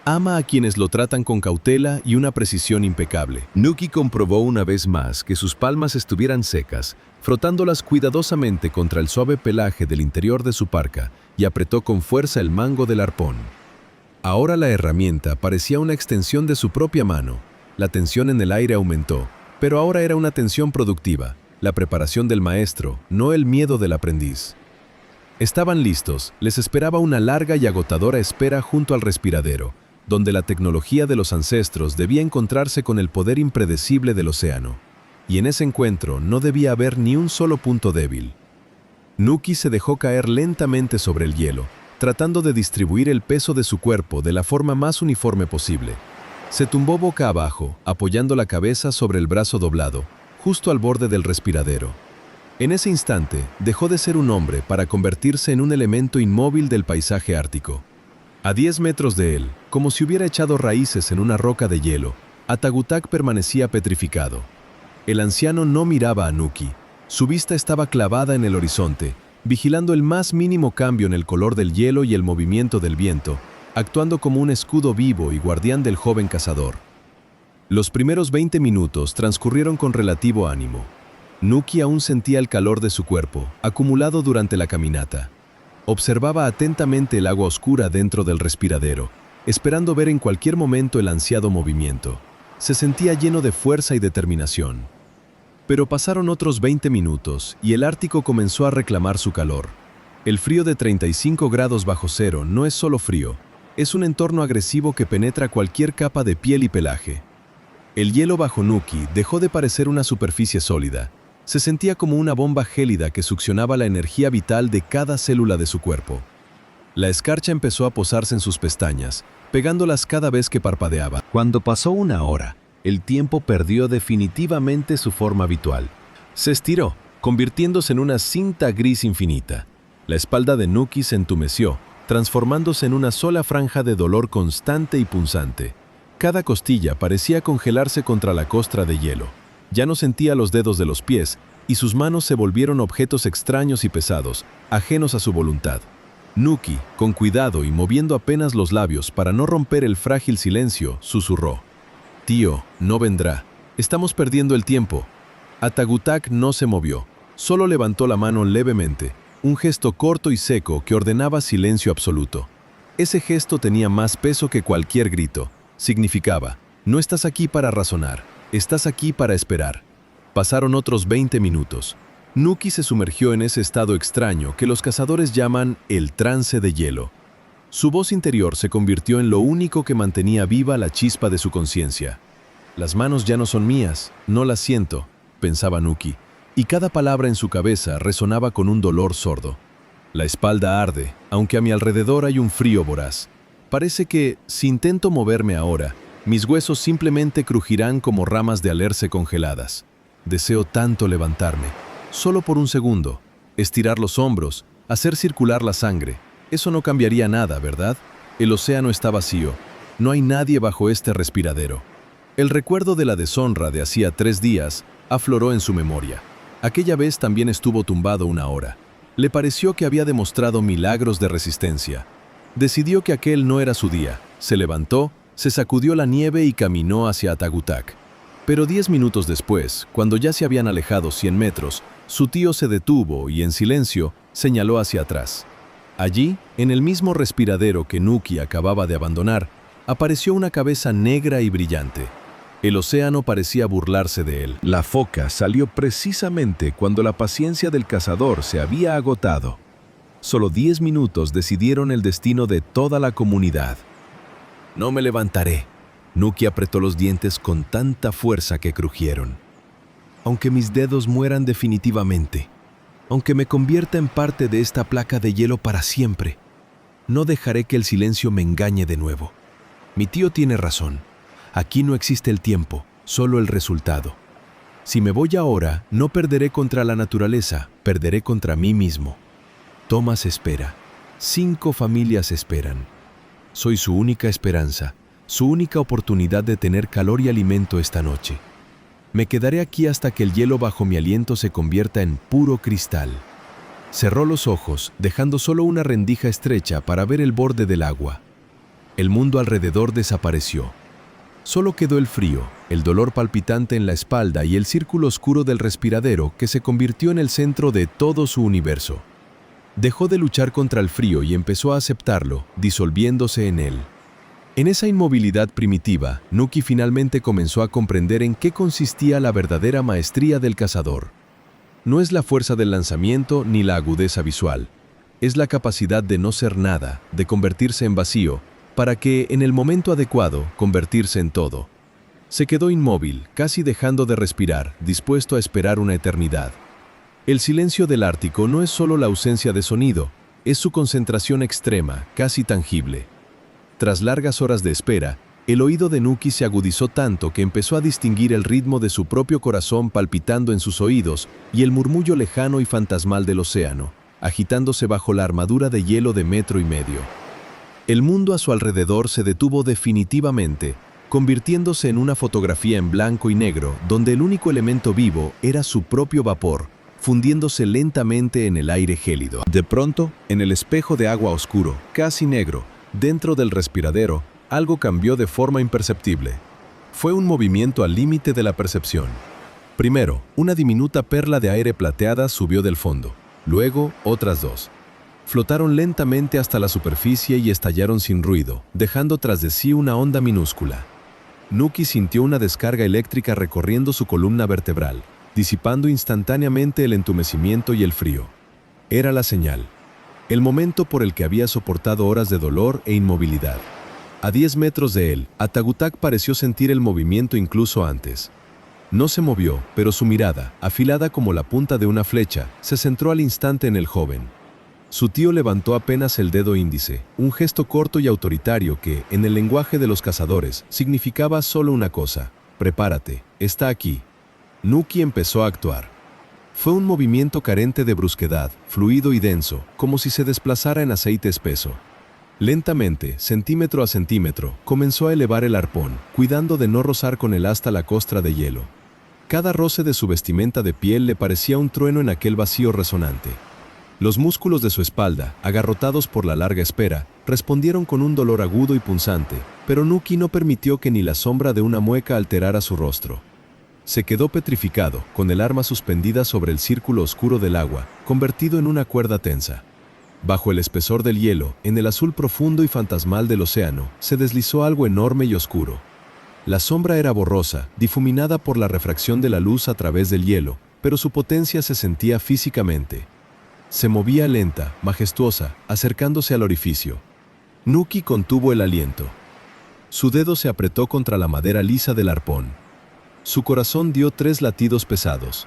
Ama a quienes lo tratan con cautela y una precisión impecable». Nuki comprobó una vez más que sus palmas estuvieran secas, frotándolas cuidadosamente contra el suave pelaje del interior de su parca, y apretó con fuerza el mango del arpón. Ahora la herramienta parecía una extensión de su propia mano. La tensión en el aire aumentó, pero ahora era una tensión productiva, la preparación del maestro, no el miedo del aprendiz. Estaban listos, les esperaba una larga y agotadora espera junto al respiradero, donde la tecnología de los ancestros debía encontrarse con el poder impredecible del océano. Y en ese encuentro no debía haber ni un solo punto débil. Nuki se dejó caer lentamente sobre el hielo, tratando de distribuir el peso de su cuerpo de la forma más uniforme posible. Se tumbó boca abajo, apoyando la cabeza sobre el brazo doblado, justo al borde del respiradero. En ese instante, dejó de ser un hombre para convertirse en un elemento inmóvil del paisaje ártico. A 10 metros de él, como si hubiera echado raíces en una roca de hielo, Atagutak permanecía petrificado. El anciano no miraba a Nuki. Su vista estaba clavada en el horizonte, vigilando el más mínimo cambio en el color del hielo y el movimiento del viento, actuando como un escudo vivo y guardián del joven cazador. Los primeros 20 minutos transcurrieron con relativo ánimo. Nuki aún sentía el calor de su cuerpo, acumulado durante la caminata. Observaba atentamente el agua oscura dentro del respiradero, esperando ver en cualquier momento el ansiado movimiento. Se sentía lleno de fuerza y determinación. Pero pasaron otros 20 minutos y el Ártico comenzó a reclamar su calor. El frío de 35 grados bajo cero no es solo frío, es un entorno agresivo que penetra cualquier capa de piel y pelaje. El hielo bajo Nuki dejó de parecer una superficie sólida. Se sentía como una bomba gélida que succionaba la energía vital de cada célula de su cuerpo. La escarcha empezó a posarse en sus pestañas, pegándolas cada vez que parpadeaba. Cuando pasó una hora, el tiempo perdió definitivamente su forma habitual. Se estiró, convirtiéndose en una cinta gris infinita. La espalda de Nuki se entumeció, transformándose en una sola franja de dolor constante y punzante. Cada costilla parecía congelarse contra la costra de hielo. Ya no sentía los dedos de los pies, y sus manos se volvieron objetos extraños y pesados, ajenos a su voluntad. Nuki, con cuidado y moviendo apenas los labios para no romper el frágil silencio, susurró: «Tío, no vendrá. Estamos perdiendo el tiempo». Atagutak no se movió, solo levantó la mano levemente, un gesto corto y seco que ordenaba silencio absoluto. Ese gesto tenía más peso que cualquier grito. Significaba: no estás aquí para razonar, estás aquí para esperar. Pasaron otros 20 minutos. Nuki se sumergió en ese estado extraño que los cazadores llaman el trance de hielo. Su voz interior se convirtió en lo único que mantenía viva la chispa de su conciencia. «Las manos ya no son mías, no las siento», pensaba Nuki, y cada palabra en su cabeza resonaba con un dolor sordo. «La espalda arde, aunque a mi alrededor hay un frío voraz. Parece que, si intento moverme ahora, Mis huesos simplemente crujirán como ramas de alerce congeladas. Deseo tanto levantarme, solo por un segundo, estirar los hombros, hacer circular la sangre. Eso no cambiaría nada, ¿verdad? El océano está vacío. No hay nadie bajo este respiradero. El recuerdo de la deshonra de hacía 3 días afloró en su memoria. Aquella vez también estuvo tumbado 1 hora. Le pareció que había demostrado milagros de resistencia. Decidió que aquel no era su día. Se levantó, se sacudió la nieve y caminó hacia Atagutak. Pero 10 minutos después, cuando ya se habían alejado 100 metros, su tío se detuvo y en silencio señaló hacia atrás. Allí, en el mismo respiradero que Nuki acababa de abandonar, apareció una cabeza negra y brillante. El océano parecía burlarse de él. La foca salió precisamente cuando la paciencia del cazador se había agotado. Solo 10 minutos decidieron el destino de toda la comunidad. No me levantaré. Nuki apretó los dientes con tanta fuerza que crujieron. Aunque mis dedos mueran definitivamente, aunque me convierta en parte de esta placa de hielo para siempre, no dejaré que el silencio me engañe de nuevo. Mi tío tiene razón. Aquí no existe el tiempo, solo el resultado. Si me voy ahora, no perderé contra la naturaleza, perderé contra mí mismo. Thomas espera. 5 familias esperan. Soy su única esperanza, su única oportunidad de tener calor y alimento esta noche. Me quedaré aquí hasta que el hielo bajo mi aliento se convierta en puro cristal. Cerró los ojos, dejando solo una rendija estrecha para ver el borde del agua. El mundo alrededor desapareció. Solo quedó el frío, el dolor palpitante en la espalda y el círculo oscuro del respiradero que se convirtió en el centro de todo su universo. Dejó de luchar contra el frío y empezó a aceptarlo, disolviéndose en él. En esa inmovilidad primitiva, Nuki finalmente comenzó a comprender en qué consistía la verdadera maestría del cazador. No es la fuerza del lanzamiento ni la agudeza visual. Es la capacidad de no ser nada, de convertirse en vacío, para que, en el momento adecuado, convertirse en todo. Se quedó inmóvil, casi dejando de respirar, dispuesto a esperar una eternidad. El silencio del Ártico no es solo la ausencia de sonido, es su concentración extrema, casi tangible. Tras largas horas de espera, el oído de Nuki se agudizó tanto que empezó a distinguir el ritmo de su propio corazón palpitando en sus oídos y el murmullo lejano y fantasmal del océano, agitándose bajo la armadura de hielo de 1,5 metros. El mundo a su alrededor se detuvo definitivamente, convirtiéndose en una fotografía en blanco y negro donde el único elemento vivo era su propio vapor, fundiéndose lentamente en el aire gélido. De pronto, en el espejo de agua oscuro, casi negro, dentro del respiradero, algo cambió de forma imperceptible. Fue un movimiento al límite de la percepción. Primero, una diminuta perla de aire plateada subió del fondo. Luego, otras 2. Flotaron lentamente hasta la superficie y estallaron sin ruido, dejando tras de sí una onda minúscula. Nuki sintió una descarga eléctrica recorriendo su columna vertebral, disipando instantáneamente el entumecimiento y el frío. Era la señal. El momento por el que había soportado horas de dolor e inmovilidad. A 10 metros de él, Atagutak pareció sentir el movimiento incluso antes. No se movió, pero su mirada, afilada como la punta de una flecha, se centró al instante en el joven. Su tío levantó apenas el dedo índice, un gesto corto y autoritario que, en el lenguaje de los cazadores, significaba solo una cosa: prepárate, está aquí. Nuki empezó a actuar. Fue un movimiento carente de brusquedad, fluido y denso, como si se desplazara en aceite espeso. Lentamente, centímetro a centímetro, comenzó a elevar el arpón, cuidando de no rozar con el asta la costra de hielo. Cada roce de su vestimenta de piel le parecía un trueno en aquel vacío resonante. Los músculos de su espalda, agarrotados por la larga espera, respondieron con un dolor agudo y punzante, pero Nuki no permitió que ni la sombra de una mueca alterara su rostro. Se quedó petrificado, con el arma suspendida sobre el círculo oscuro del agua, convertido en una cuerda tensa. Bajo el espesor del hielo, en el azul profundo y fantasmal del océano, se deslizó algo enorme y oscuro. La sombra era borrosa, difuminada por la refracción de la luz a través del hielo, pero su potencia se sentía físicamente. Se movía lenta, majestuosa, acercándose al orificio. Nuki contuvo el aliento. Su dedo se apretó contra la madera lisa del arpón. Su corazón dio 3 latidos pesados.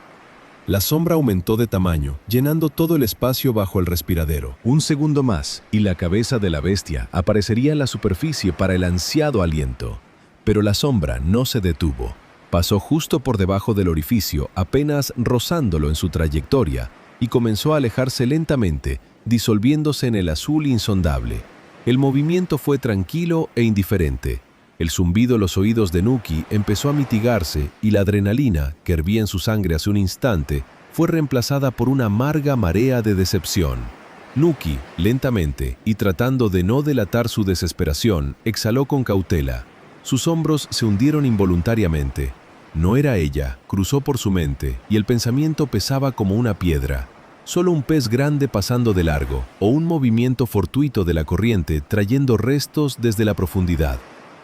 La sombra aumentó de tamaño, llenando todo el espacio bajo el respiradero. Un segundo más, y la cabeza de la bestia aparecería en la superficie para el ansiado aliento. Pero la sombra no se detuvo. Pasó justo por debajo del orificio, apenas rozándolo en su trayectoria, y comenzó a alejarse lentamente, disolviéndose en el azul insondable. El movimiento fue tranquilo e indiferente. El zumbido en los oídos de Nuki empezó a mitigarse y la adrenalina, que hervía en su sangre hace un instante, fue reemplazada por una amarga marea de decepción. Nuki, lentamente, y tratando de no delatar su desesperación, exhaló con cautela. Sus hombros se hundieron involuntariamente. No era ella, cruzó por su mente, y el pensamiento pesaba como una piedra. Solo un pez grande pasando de largo, o un movimiento fortuito de la corriente trayendo restos desde la profundidad.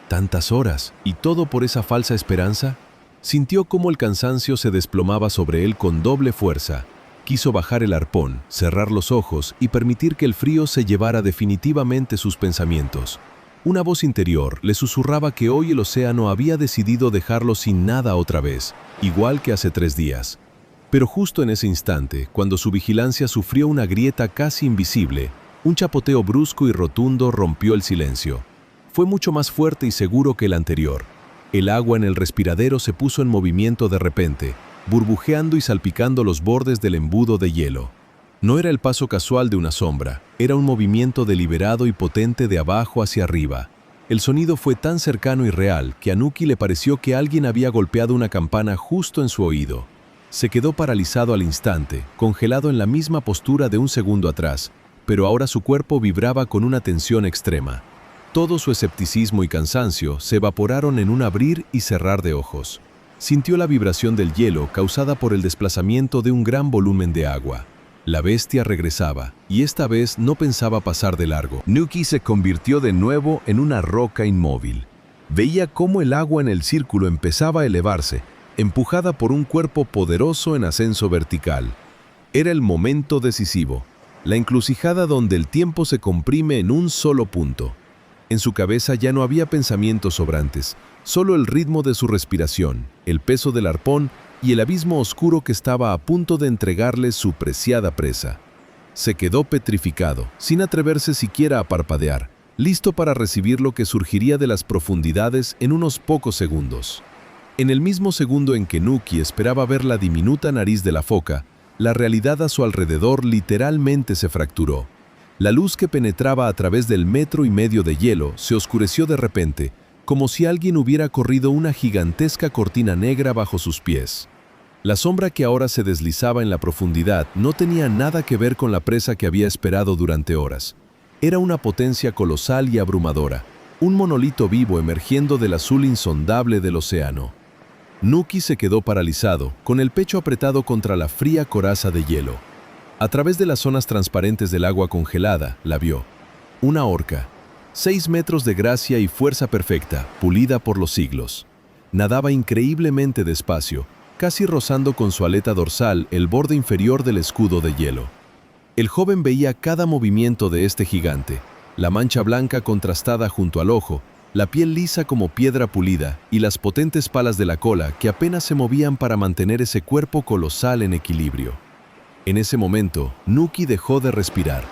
¿Tantas horas? ¿Y todo por esa falsa esperanza? Sintió cómo el cansancio se desplomaba sobre él con doble fuerza. Quiso bajar el arpón, cerrar los ojos y permitir que el frío se llevara definitivamente sus pensamientos. Una voz interior le susurraba que hoy el océano había decidido dejarlo sin nada otra vez, igual que hace 3 días. Pero justo en ese instante, cuando su vigilancia sufrió una grieta casi invisible, un chapoteo brusco y rotundo rompió el silencio. Fue mucho más fuerte y seguro que el anterior. El agua en el respiradero se puso en movimiento de repente, burbujeando y salpicando los bordes del embudo de hielo. No era el paso casual de una sombra, era un movimiento deliberado y potente de abajo hacia arriba. El sonido fue tan cercano y real que a Nuki le pareció que alguien había golpeado una campana justo en su oído. Se quedó paralizado al instante, congelado en la misma postura de un segundo atrás, pero ahora su cuerpo vibraba con una tensión extrema. Todo su escepticismo y cansancio se evaporaron en un abrir y cerrar de ojos. Sintió la vibración del hielo causada por el desplazamiento de un gran volumen de agua. La bestia regresaba, y esta vez no pensaba pasar de largo. Nuki se convirtió de nuevo en una roca inmóvil. Veía cómo el agua en el círculo empezaba a elevarse, empujada por un cuerpo poderoso en ascenso vertical. Era el momento decisivo, la encrucijada donde el tiempo se comprime en un solo punto. En su cabeza ya no había pensamientos sobrantes, solo el ritmo de su respiración, el peso del arpón y el abismo oscuro que estaba a punto de entregarle su preciada presa. Se quedó petrificado, sin atreverse siquiera a parpadear, listo para recibir lo que surgiría de las profundidades en unos pocos segundos. En el mismo segundo en que Nuki esperaba ver la diminuta nariz de la foca, la realidad a su alrededor literalmente se fracturó. La luz que penetraba a través del 1,5 metros de hielo se oscureció de repente, como si alguien hubiera corrido una gigantesca cortina negra bajo sus pies. La sombra que ahora se deslizaba en la profundidad no tenía nada que ver con la presa que había esperado durante horas. Era una potencia colosal y abrumadora, un monolito vivo emergiendo del azul insondable del océano. Nuki se quedó paralizado, con el pecho apretado contra la fría coraza de hielo. A través de las zonas transparentes del agua congelada, la vio. Una orca. 6 metros de gracia y fuerza perfecta, pulida por los siglos. Nadaba increíblemente despacio, casi rozando con su aleta dorsal el borde inferior del escudo de hielo. El joven veía cada movimiento de este gigante, la mancha blanca contrastada junto al ojo, la piel lisa como piedra pulida y las potentes palas de la cola que apenas se movían para mantener ese cuerpo colosal en equilibrio. En ese momento, Nuki dejó de respirar.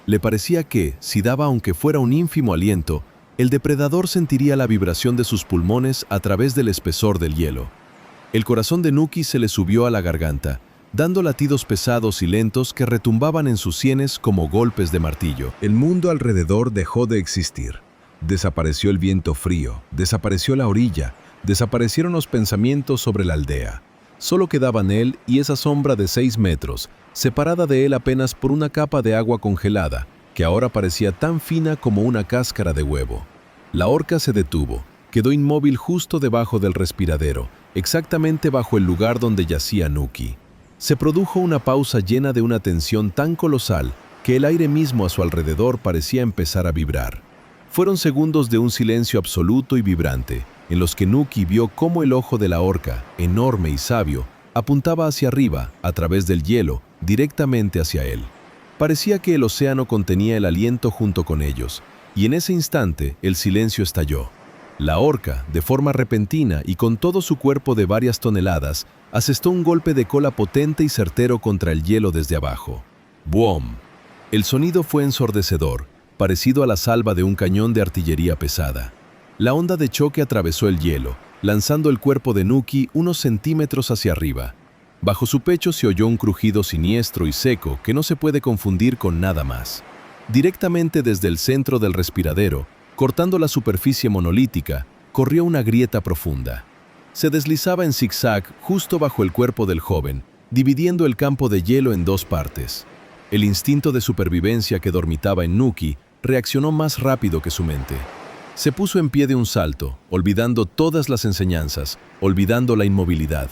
Le parecía que, si daba aunque fuera un ínfimo aliento, el depredador sentiría la vibración de sus pulmones a través del espesor del hielo. El corazón de Nuki se le subió a la garganta, dando latidos pesados y lentos que retumbaban en sus sienes como golpes de martillo. El mundo alrededor dejó de existir. Desapareció el viento frío, desapareció la orilla, desaparecieron los pensamientos sobre la aldea. Solo quedaban él y esa sombra de 6 metros, separada de él apenas por una capa de agua congelada, que ahora parecía tan fina como una cáscara de huevo. La orca se detuvo, quedó inmóvil justo debajo del respiradero, exactamente bajo el lugar donde yacía Nuki. Se produjo una pausa llena de una tensión tan colosal que el aire mismo a su alrededor parecía empezar a vibrar. Fueron segundos de un silencio absoluto y vibrante, en los que Nuki vio cómo el ojo de la orca, enorme y sabio, apuntaba hacia arriba, a través del hielo, directamente hacia él. Parecía que el océano contenía el aliento junto con ellos, y en ese instante el silencio estalló. La orca, de forma repentina y con todo su cuerpo de varias toneladas, asestó un golpe de cola potente y certero contra el hielo desde abajo. ¡Boom! El sonido fue ensordecedor, parecido a la salva de un cañón de artillería pesada. La onda de choque atravesó el hielo, lanzando el cuerpo de Nuki unos centímetros hacia arriba. Bajo su pecho se oyó un crujido siniestro y seco que no se puede confundir con nada más. Directamente desde el centro del respiradero, cortando la superficie monolítica, corrió una grieta profunda. Se deslizaba en zigzag justo bajo el cuerpo del joven, dividiendo el campo de hielo en dos partes. El instinto de supervivencia que dormitaba en Nuki reaccionó más rápido que su mente. Se puso en pie de un salto, olvidando todas las enseñanzas, olvidando la inmovilidad.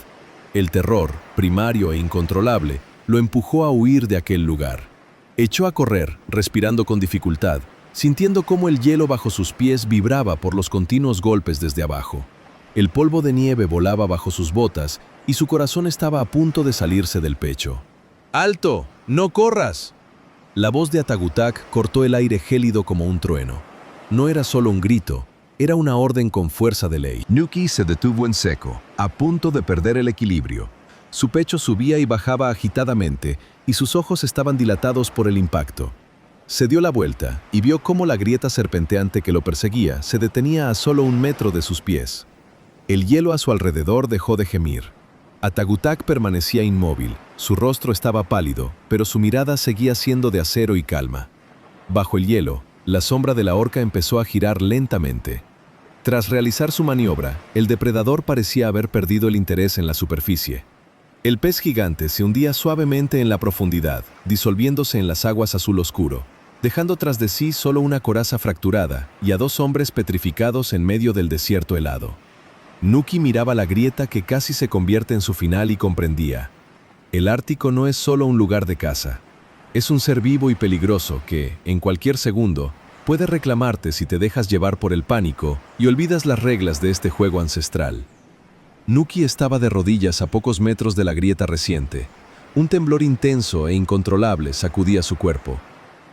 El terror, primario e incontrolable, lo empujó a huir de aquel lugar. Echó a correr, respirando con dificultad, sintiendo cómo el hielo bajo sus pies vibraba por los continuos golpes desde abajo. El polvo de nieve volaba bajo sus botas y su corazón estaba a punto de salirse del pecho. ¡Alto! ¡No corras! La voz de Atagutak cortó el aire gélido como un trueno. No era solo un grito, era una orden con fuerza de ley. Nuki se detuvo en seco, a punto de perder el equilibrio. Su pecho subía y bajaba agitadamente, y sus ojos estaban dilatados por el impacto. Se dio la vuelta y vio cómo la grieta serpenteante que lo perseguía se detenía a solo 1 metro de sus pies. El hielo a su alrededor dejó de gemir. Atagutak permanecía inmóvil, su rostro estaba pálido, pero su mirada seguía siendo de acero y calma. Bajo el hielo, la sombra de la orca empezó a girar lentamente. Tras realizar su maniobra, el depredador parecía haber perdido el interés en la superficie. El pez gigante se hundía suavemente en la profundidad, disolviéndose en las aguas azul oscuro, dejando tras de sí solo una coraza fracturada y a 2 hombres petrificados en medio del desierto helado. Nuki miraba la grieta que casi se convierte en su final y comprendía. El Ártico no es solo un lugar de caza. Es un ser vivo y peligroso que, en cualquier segundo, puede reclamarte si te dejas llevar por el pánico y olvidas las reglas de este juego ancestral. Nuki estaba de rodillas a pocos metros de la grieta reciente. Un temblor intenso e incontrolable sacudía su cuerpo.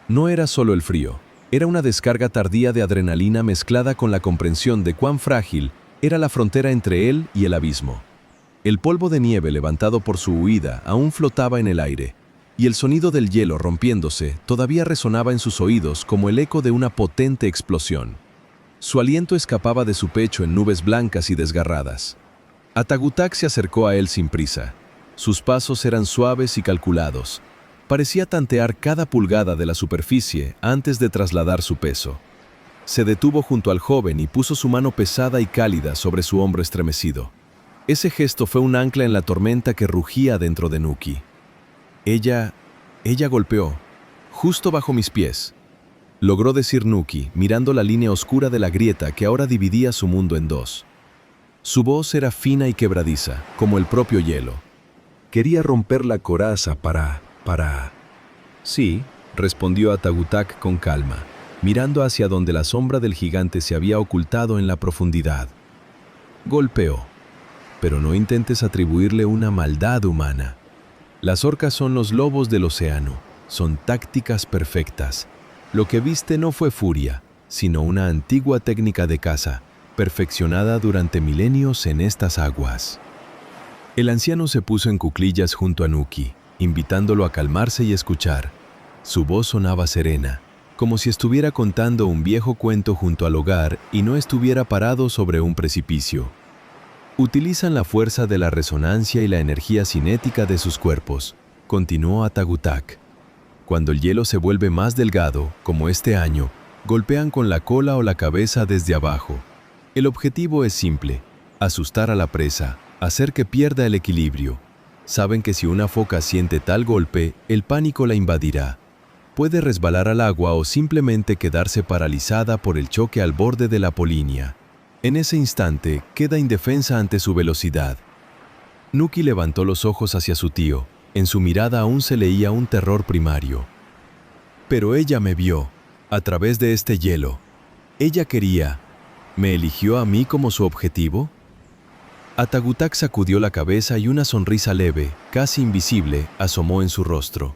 No era solo el frío, era una descarga tardía de adrenalina mezclada con la comprensión de cuán frágil era la frontera entre él y el abismo. El polvo de nieve levantado por su huida aún flotaba en el aire, y el sonido del hielo rompiéndose todavía resonaba en sus oídos como el eco de una potente explosión. Su aliento escapaba de su pecho en nubes blancas y desgarradas. Atagutak se acercó a él sin prisa. Sus pasos eran suaves y calculados. Parecía tantear cada pulgada de la superficie antes de trasladar su peso. Se detuvo junto al joven y puso su mano pesada y cálida sobre su hombro estremecido. Ese gesto fue un ancla en la tormenta que rugía dentro de Nuki. Ella golpeó, justo bajo mis pies, logró decir Nuki, mirando la línea oscura de la grieta que ahora dividía su mundo en dos. Su voz era fina y quebradiza, como el propio hielo. Quería romper la coraza para... Sí, respondió Atagutak con calma, mirando hacia donde la sombra del gigante se había ocultado en la profundidad. Golpeó, pero no intentes atribuirle una maldad humana. Las orcas son los lobos del océano, son tácticas perfectas. Lo que viste no fue furia, sino una antigua técnica de caza, perfeccionada durante milenios en estas aguas. El anciano se puso en cuclillas junto a Nuki, invitándolo a calmarse y escuchar. Su voz sonaba serena, como si estuviera contando un viejo cuento junto al hogar y no estuviera parado sobre un precipicio. Utilizan la fuerza de la resonancia y la energía cinética de sus cuerpos, continuó Atagutak. Cuando el hielo se vuelve más delgado, como este año, golpean con la cola o la cabeza desde abajo. El objetivo es simple: asustar a la presa, hacer que pierda el equilibrio. Saben que si una foca siente tal golpe, el pánico la invadirá. Puede resbalar al agua o simplemente quedarse paralizada por el choque al borde de la polinia. En ese instante, queda indefensa ante su velocidad. Nuki levantó los ojos hacia su tío. En su mirada aún se leía un terror primario. Pero ella me vio, a través de este hielo. Ella quería. ¿Me eligió a mí como su objetivo? Atagutak sacudió la cabeza y una sonrisa leve, casi invisible, asomó en su rostro.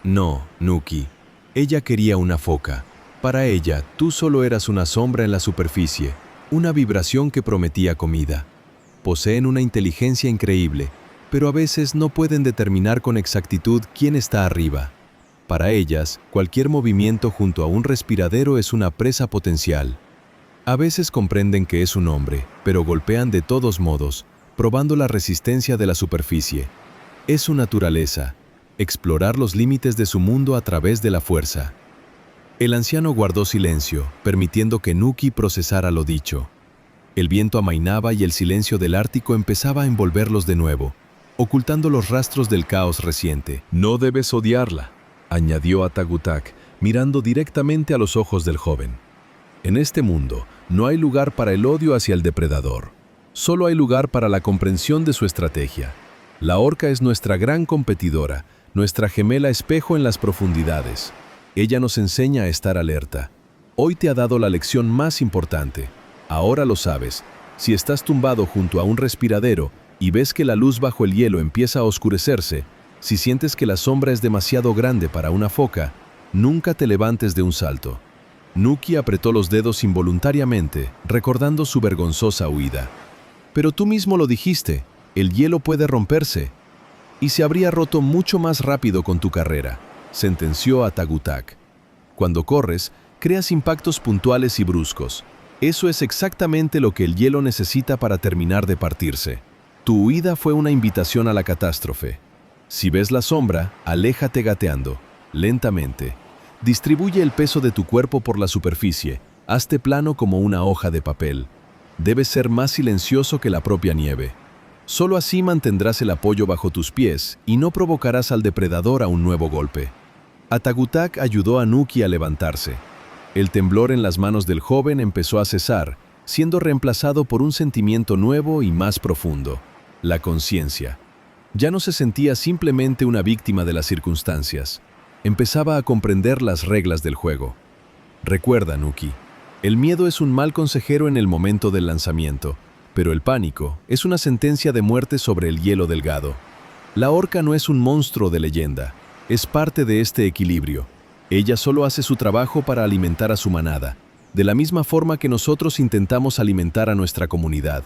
No, Nuki. Ella quería una foca. Para ella, tú solo eras una sombra en la superficie. Una vibración que prometía comida. Poseen una inteligencia increíble, pero a veces no pueden determinar con exactitud quién está arriba. Para ellas, cualquier movimiento junto a un respiradero es una presa potencial. A veces comprenden que es un hombre, pero golpean de todos modos, probando la resistencia de la superficie. Es su naturaleza, explorar los límites de su mundo a través de la fuerza. El anciano guardó silencio, permitiendo que Nuki procesara lo dicho. El viento amainaba y el silencio del Ártico empezaba a envolverlos de nuevo, ocultando los rastros del caos reciente. «No debes odiarla», añadió Atagutak, mirando directamente a los ojos del joven. «En este mundo no hay lugar para el odio hacia el depredador. Solo hay lugar para la comprensión de su estrategia. La orca es nuestra gran competidora, nuestra gemela espejo en las profundidades. Ella nos enseña a estar alerta. Hoy te ha dado la lección más importante. Ahora lo sabes. Si estás tumbado junto a un respiradero y ves que la luz bajo el hielo empieza a oscurecerse, si sientes que la sombra es demasiado grande para una foca, nunca te levantes de un salto». Nuki apretó los dedos involuntariamente, recordando su vergonzosa huida. «Pero tú mismo lo dijiste, el hielo puede romperse. Y se habría roto mucho más rápido con tu carrera», sentenció Atagutak. «Cuando corres, creas impactos puntuales y bruscos. Eso es exactamente lo que el hielo necesita para terminar de partirse. Tu huida fue una invitación a la catástrofe. Si ves la sombra, aléjate gateando, lentamente. Distribuye el peso de tu cuerpo por la superficie, hazte plano como una hoja de papel. Debes ser más silencioso que la propia nieve. Solo así mantendrás el apoyo bajo tus pies y no provocarás al depredador a un nuevo golpe». Atagutak ayudó a Nuki a levantarse. El temblor en las manos del joven empezó a cesar, siendo reemplazado por un sentimiento nuevo y más profundo: la conciencia. Ya no se sentía simplemente una víctima de las circunstancias. Empezaba a comprender las reglas del juego. Recuerda, Nuki, el miedo es un mal consejero en el momento del lanzamiento, pero el pánico es una sentencia de muerte sobre el hielo delgado. La orca no es un monstruo de leyenda, es parte de este equilibrio. Ella solo hace su trabajo para alimentar a su manada, de la misma forma que nosotros intentamos alimentar a nuestra comunidad.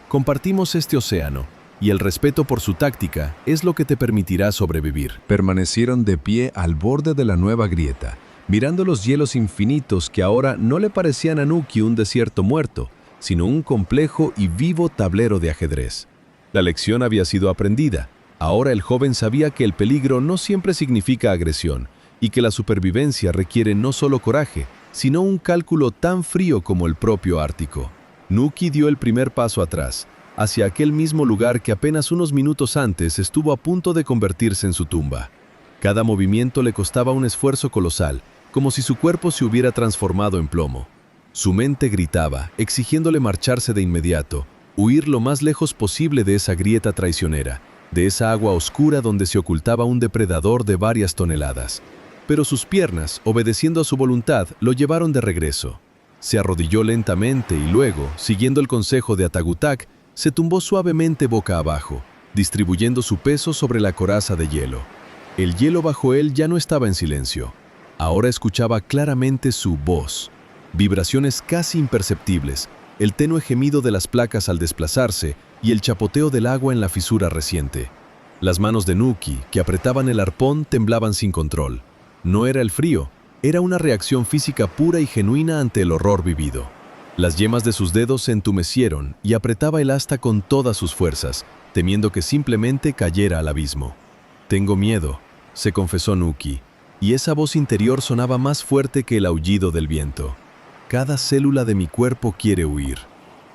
Compartimos este océano, y el respeto por su táctica es lo que te permitirá sobrevivir». Permanecieron de pie al borde de la nueva grieta, mirando los hielos infinitos que ahora no le parecían a Nuki un desierto muerto, sino un complejo y vivo tablero de ajedrez. La lección había sido aprendida. Ahora el joven sabía que el peligro no siempre significa agresión, y que la supervivencia requiere no solo coraje, sino un cálculo tan frío como el propio Ártico. Nuki dio el primer paso atrás, hacia aquel mismo lugar que apenas unos minutos antes estuvo a punto de convertirse en su tumba. Cada movimiento le costaba un esfuerzo colosal, como si su cuerpo se hubiera transformado en plomo. Su mente gritaba, exigiéndole marcharse de inmediato, huir lo más lejos posible de esa grieta traicionera, de esa agua oscura donde se ocultaba un depredador de varias toneladas. Pero sus piernas, obedeciendo a su voluntad, lo llevaron de regreso. Se arrodilló lentamente y luego, siguiendo el consejo de Atagutak, se tumbó suavemente boca abajo, distribuyendo su peso sobre la coraza de hielo. El hielo bajo él ya no estaba en silencio. Ahora escuchaba claramente su voz. Vibraciones casi imperceptibles, el tenue gemido de las placas al desplazarse y el chapoteo del agua en la fisura reciente. Las manos de Nuki, que apretaban el arpón, temblaban sin control. No era el frío, era una reacción física pura y genuina ante el horror vivido. Las yemas de sus dedos se entumecieron y apretaba el asta con todas sus fuerzas, temiendo que simplemente cayera al abismo. «Tengo miedo», se confesó Nuki, y esa voz interior sonaba más fuerte que el aullido del viento. «Cada célula de mi cuerpo quiere huir.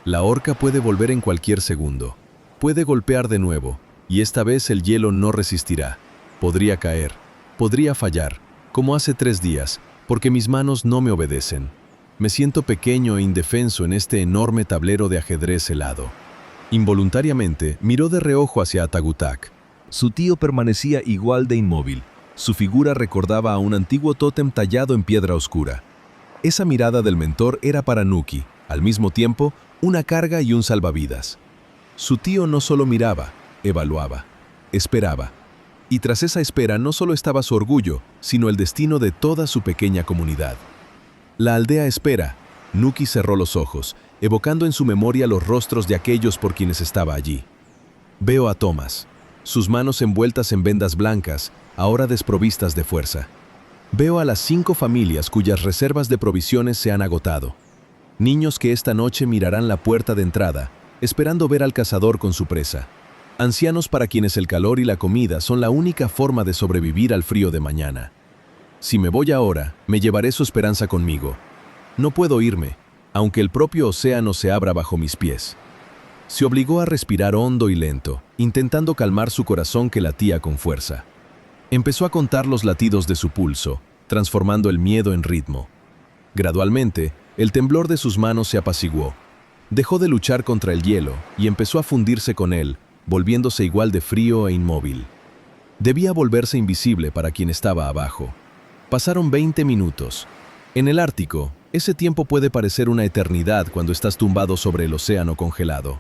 La orca puede volver en cualquier segundo. Puede golpear de nuevo, y esta vez el hielo no resistirá. Podría caer, podría fallar, como hace 3 días, porque mis manos no me obedecen. Me siento pequeño e indefenso en este enorme tablero de ajedrez helado». Involuntariamente, miró de reojo hacia Atagutak. Su tío permanecía igual de inmóvil. Su figura recordaba a un antiguo tótem tallado en piedra oscura. Esa mirada del mentor era para Nuki, al mismo tiempo, una carga y un salvavidas. Su tío no solo miraba, evaluaba, esperaba. Y tras esa espera no solo estaba su orgullo, sino el destino de toda su pequeña comunidad. La aldea espera. Nuki cerró los ojos, evocando en su memoria los rostros de aquellos por quienes estaba allí. Veo a Thomas, sus manos envueltas en vendas blancas, ahora desprovistas de fuerza. Veo a las 5 familias cuyas reservas de provisiones se han agotado. Niños que esta noche mirarán la puerta de entrada, esperando ver al cazador con su presa. Ancianos para quienes el calor y la comida son la única forma de sobrevivir al frío de mañana. Si me voy ahora, me llevaré su esperanza conmigo. No puedo irme, aunque el propio océano se abra bajo mis pies. Se obligó a respirar hondo y lento, intentando calmar su corazón que latía con fuerza. Empezó a contar los latidos de su pulso, transformando el miedo en ritmo. Gradualmente, el temblor de sus manos se apaciguó. Dejó de luchar contra el hielo y empezó a fundirse con él, volviéndose igual de frío e inmóvil. Debía volverse invisible para quien estaba abajo. Pasaron 20 minutos. En el Ártico, ese tiempo puede parecer una eternidad cuando estás tumbado sobre el océano congelado.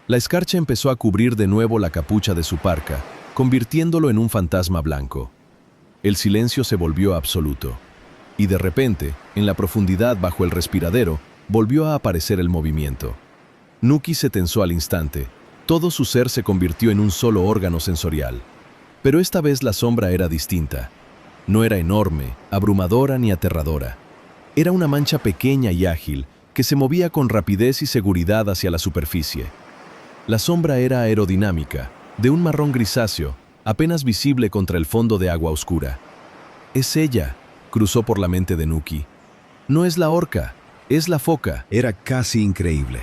La escarcha empezó a cubrir de nuevo la capucha de su parca, convirtiéndolo en un fantasma blanco. El silencio se volvió absoluto. Y de repente, en la profundidad bajo el respiradero, volvió a aparecer el movimiento. Nuki se tensó al instante. Todo su ser se convirtió en un solo órgano sensorial. Pero esta vez la sombra era distinta. No era enorme, abrumadora ni aterradora. Era una mancha pequeña y ágil que se movía con rapidez y seguridad hacia la superficie. La sombra era aerodinámica, de un marrón grisáceo, apenas visible contra el fondo de agua oscura. «Es ella», cruzó por la mente de Nuki. «No es la orca, es la foca». Era casi increíble.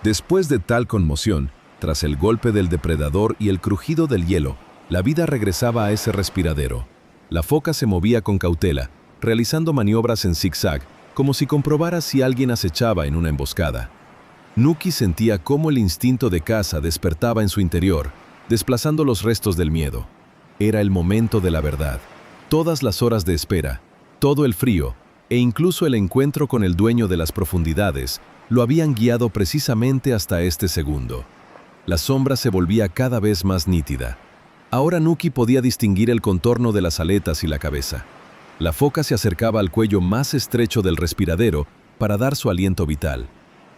Después de tal conmoción, tras el golpe del depredador y el crujido del hielo, la vida regresaba a ese respiradero. La foca se movía con cautela, realizando maniobras en zigzag, como si comprobara si alguien acechaba en una emboscada. Nuki sentía cómo el instinto de caza despertaba en su interior, desplazando los restos del miedo. Era el momento de la verdad. Todas las horas de espera, todo el frío, e incluso el encuentro con el dueño de las profundidades, lo habían guiado precisamente hasta este segundo. La sombra se volvía cada vez más nítida. Ahora Nuki podía distinguir el contorno de las aletas y la cabeza. La foca se acercaba al cuello más estrecho del respiradero para dar su aliento vital.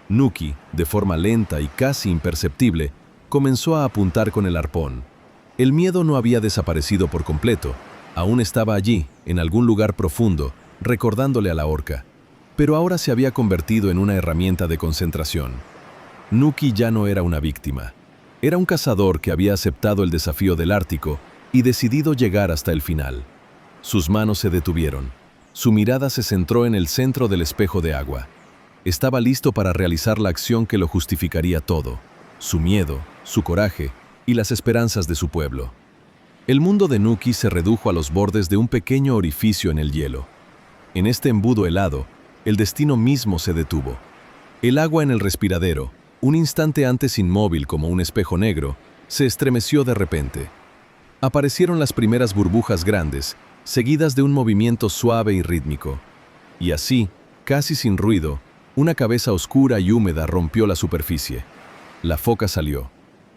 Nuki, de forma lenta y casi imperceptible, comenzó a apuntar con el arpón. El miedo no había desaparecido por completo. Aún estaba allí, en algún lugar profundo, recordándole a la orca. Pero ahora se había convertido en una herramienta de concentración. Nuki ya no era una víctima. Era un cazador que había aceptado el desafío del Ártico y decidido llegar hasta el final. Sus manos se detuvieron. Su mirada se centró en el centro del espejo de agua. Estaba listo para realizar la acción que lo justificaría todo: su miedo, su coraje y las esperanzas de su pueblo. El mundo de Nuki se redujo a los bordes de un pequeño orificio en el hielo. En este embudo helado, el destino mismo se detuvo. El agua en el respiradero, un instante antes inmóvil como un espejo negro, se estremeció de repente. Aparecieron las primeras burbujas grandes, seguidas de un movimiento suave y rítmico. Y así, casi sin ruido, una cabeza oscura y húmeda rompió la superficie. La foca salió.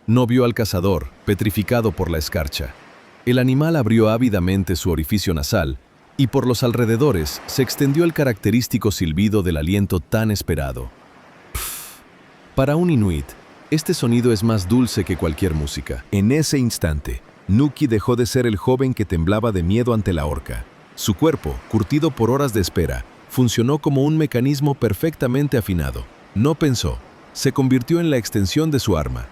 No vio al cazador, petrificado por la escarcha. El animal abrió ávidamente su orificio nasal, y por los alrededores se extendió el característico silbido del aliento tan esperado. Pff. Para un inuit, este sonido es más dulce que cualquier música. En ese instante, Nuki dejó de ser el joven que temblaba de miedo ante la orca. Su cuerpo, curtido por horas de espera, funcionó como un mecanismo perfectamente afinado. No pensó, se convirtió en la extensión de su arma.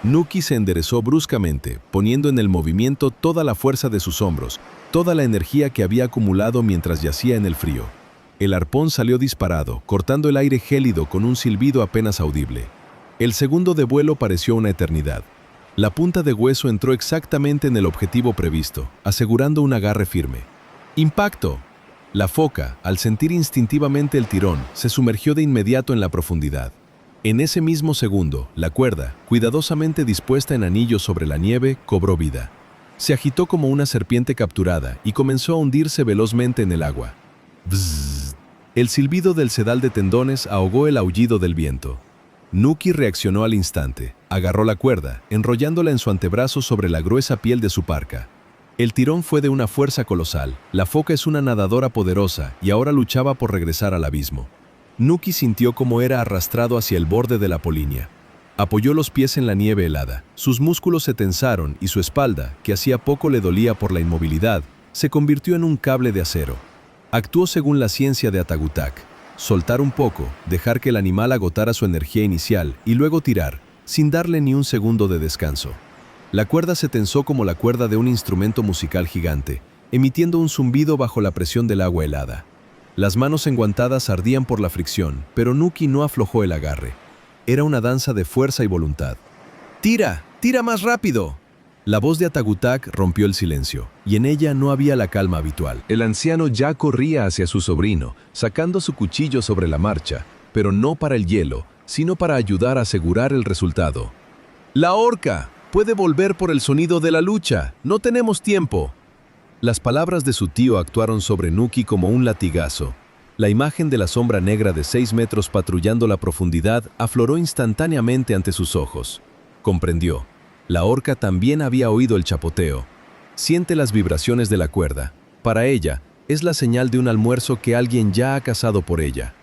Nuki se enderezó bruscamente, poniendo en el movimiento toda la fuerza de sus hombros, toda la energía que había acumulado mientras yacía en el frío. El arpón salió disparado, cortando el aire gélido con un silbido apenas audible. El segundo de vuelo pareció una eternidad. La punta de hueso entró exactamente en el objetivo previsto, asegurando un agarre firme. ¡Impacto! La foca, al sentir instintivamente el tirón, se sumergió de inmediato en la profundidad. En ese mismo segundo, la cuerda, cuidadosamente dispuesta en anillos sobre la nieve, cobró vida. Se agitó como una serpiente capturada y comenzó a hundirse velozmente en el agua. Bzzz. El silbido del sedal de tendones ahogó el aullido del viento. Nuki reaccionó al instante, agarró la cuerda, enrollándola en su antebrazo sobre la gruesa piel de su parca. El tirón fue de una fuerza colosal. La foca es una nadadora poderosa y ahora luchaba por regresar al abismo. Nuki sintió cómo era arrastrado hacia el borde de la polinia. Apoyó los pies en la nieve helada. Sus músculos se tensaron y su espalda, que hacía poco le dolía por la inmovilidad, se convirtió en un cable de acero. Actuó según la ciencia de Atagutak. soltar un poco, dejar que el animal agotara su energía inicial y luego tirar, sin darle ni un segundo de descanso. La cuerda se tensó como la cuerda de un instrumento musical gigante, emitiendo un zumbido bajo la presión del agua helada. Las manos enguantadas ardían por la fricción, pero Nuki no aflojó el agarre. Era una danza de fuerza y voluntad. ¡Tira! ¡Tira más rápido! La voz de Atagutak rompió el silencio, y en ella no había la calma habitual. El anciano ya corría hacia su sobrino, sacando su cuchillo sobre la marcha, pero no para el hielo, sino para ayudar a asegurar el resultado. ¡La horca! Puede volver por el sonido de la lucha. No tenemos tiempo. Las palabras de su tío actuaron sobre Nuki como un latigazo. La imagen de la sombra negra de 6 metros patrullando la profundidad afloró instantáneamente ante sus ojos. Comprendió. La orca también había oído el chapoteo. Siente las vibraciones de la cuerda. Para ella, es la señal de un almuerzo que alguien ya ha cazado por ella.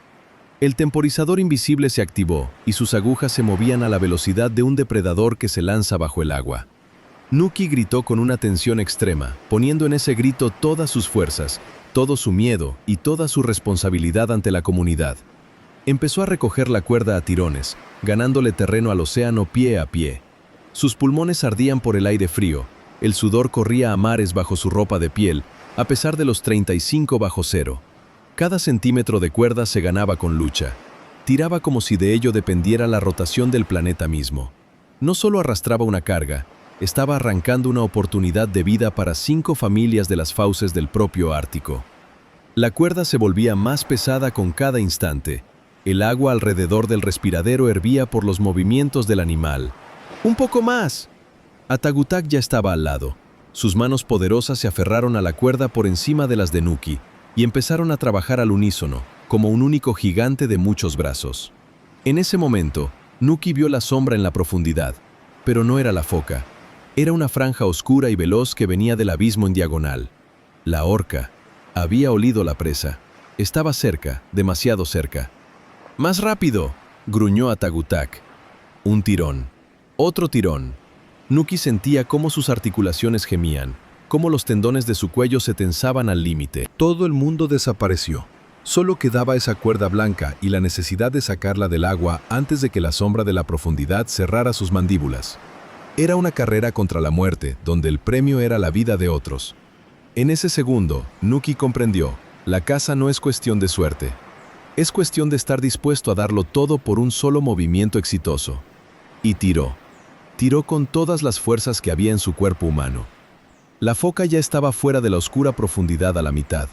El temporizador invisible se activó y sus agujas se movían a la velocidad de un depredador que se lanza bajo el agua. Nuki gritó con una tensión extrema, poniendo en ese grito todas sus fuerzas, todo su miedo y toda su responsabilidad ante la comunidad. Empezó a recoger la cuerda a tirones, ganándole terreno al océano pie a pie. Sus pulmones ardían por el aire frío, el sudor corría a mares bajo su ropa de piel, a pesar de los 35 bajo cero. Cada centímetro de cuerda se ganaba con lucha. Tiraba como si de ello dependiera la rotación del planeta mismo. No solo arrastraba una carga, estaba arrancando una oportunidad de vida para 5 familias de las fauces del propio Ártico. La cuerda se volvía más pesada con cada instante. El agua alrededor del respiradero hervía por los movimientos del animal. ¡Un poco más! Atagutak ya estaba al lado. Sus manos poderosas se aferraron a la cuerda por encima de las de Nuki y empezaron a trabajar al unísono, como un único gigante de muchos brazos. En ese momento, Nuki vio la sombra en la profundidad, pero no era la foca. Era una franja oscura y veloz que venía del abismo en diagonal. La orca había olido la presa. Estaba cerca, demasiado cerca. ¡Más rápido!, gruñó Atagutak. Un tirón. Otro tirón. Nuki sentía cómo sus articulaciones gemían, cómo los tendones de su cuello se tensaban al límite. Todo el mundo desapareció. Solo quedaba esa cuerda blanca y la necesidad de sacarla del agua antes de que la sombra de la profundidad cerrara sus mandíbulas. Era una carrera contra la muerte, donde el premio era la vida de otros. En ese segundo, Nuki comprendió, la caza no es cuestión de suerte. Es cuestión de estar dispuesto a darlo todo por un solo movimiento exitoso. Y tiró. Tiró con todas las fuerzas que había en su cuerpo humano. La foca ya estaba fuera de la oscura profundidad a la mitad.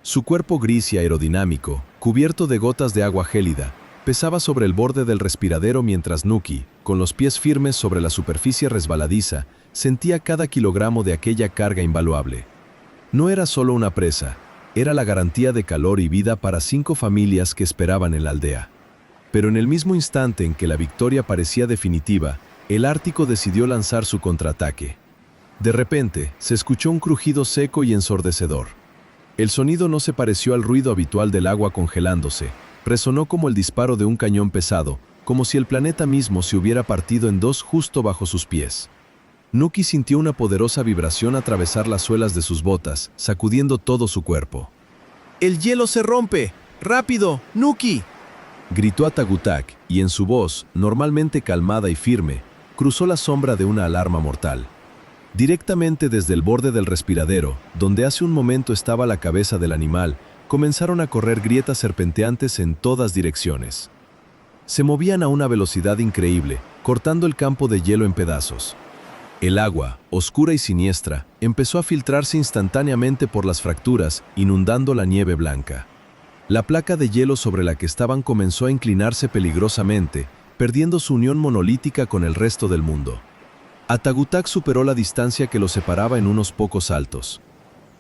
Su cuerpo gris y aerodinámico, cubierto de gotas de agua gélida, pesaba sobre el borde del respiradero mientras Nuki, con los pies firmes sobre la superficie resbaladiza, sentía cada kilogramo de aquella carga invaluable. No era solo una presa, era la garantía de calor y vida para 5 familias que esperaban en la aldea. Pero en el mismo instante en que la victoria parecía definitiva, el Ártico decidió lanzar su contraataque. De repente, se escuchó un crujido seco y ensordecedor. El sonido no se pareció al ruido habitual del agua congelándose, resonó como el disparo de un cañón pesado, como si el planeta mismo se hubiera partido en dos justo bajo sus pies. Nuki sintió una poderosa vibración atravesar las suelas de sus botas, sacudiendo todo su cuerpo. ¡El hielo se rompe! ¡Rápido, Nuki!, gritó Atagutak, y en su voz, normalmente calmada y firme, cruzó la sombra de una alarma mortal. Directamente desde el borde del respiradero, donde hace un momento estaba la cabeza del animal, comenzaron a correr grietas serpenteantes en todas direcciones. Se movían a una velocidad increíble, cortando el campo de hielo en pedazos. El agua, oscura y siniestra, empezó a filtrarse instantáneamente por las fracturas, inundando la nieve blanca. La placa de hielo sobre la que estaban comenzó a inclinarse peligrosamente, perdiendo su unión monolítica con el resto del mundo. Atagutak superó la distancia que los separaba en unos pocos saltos.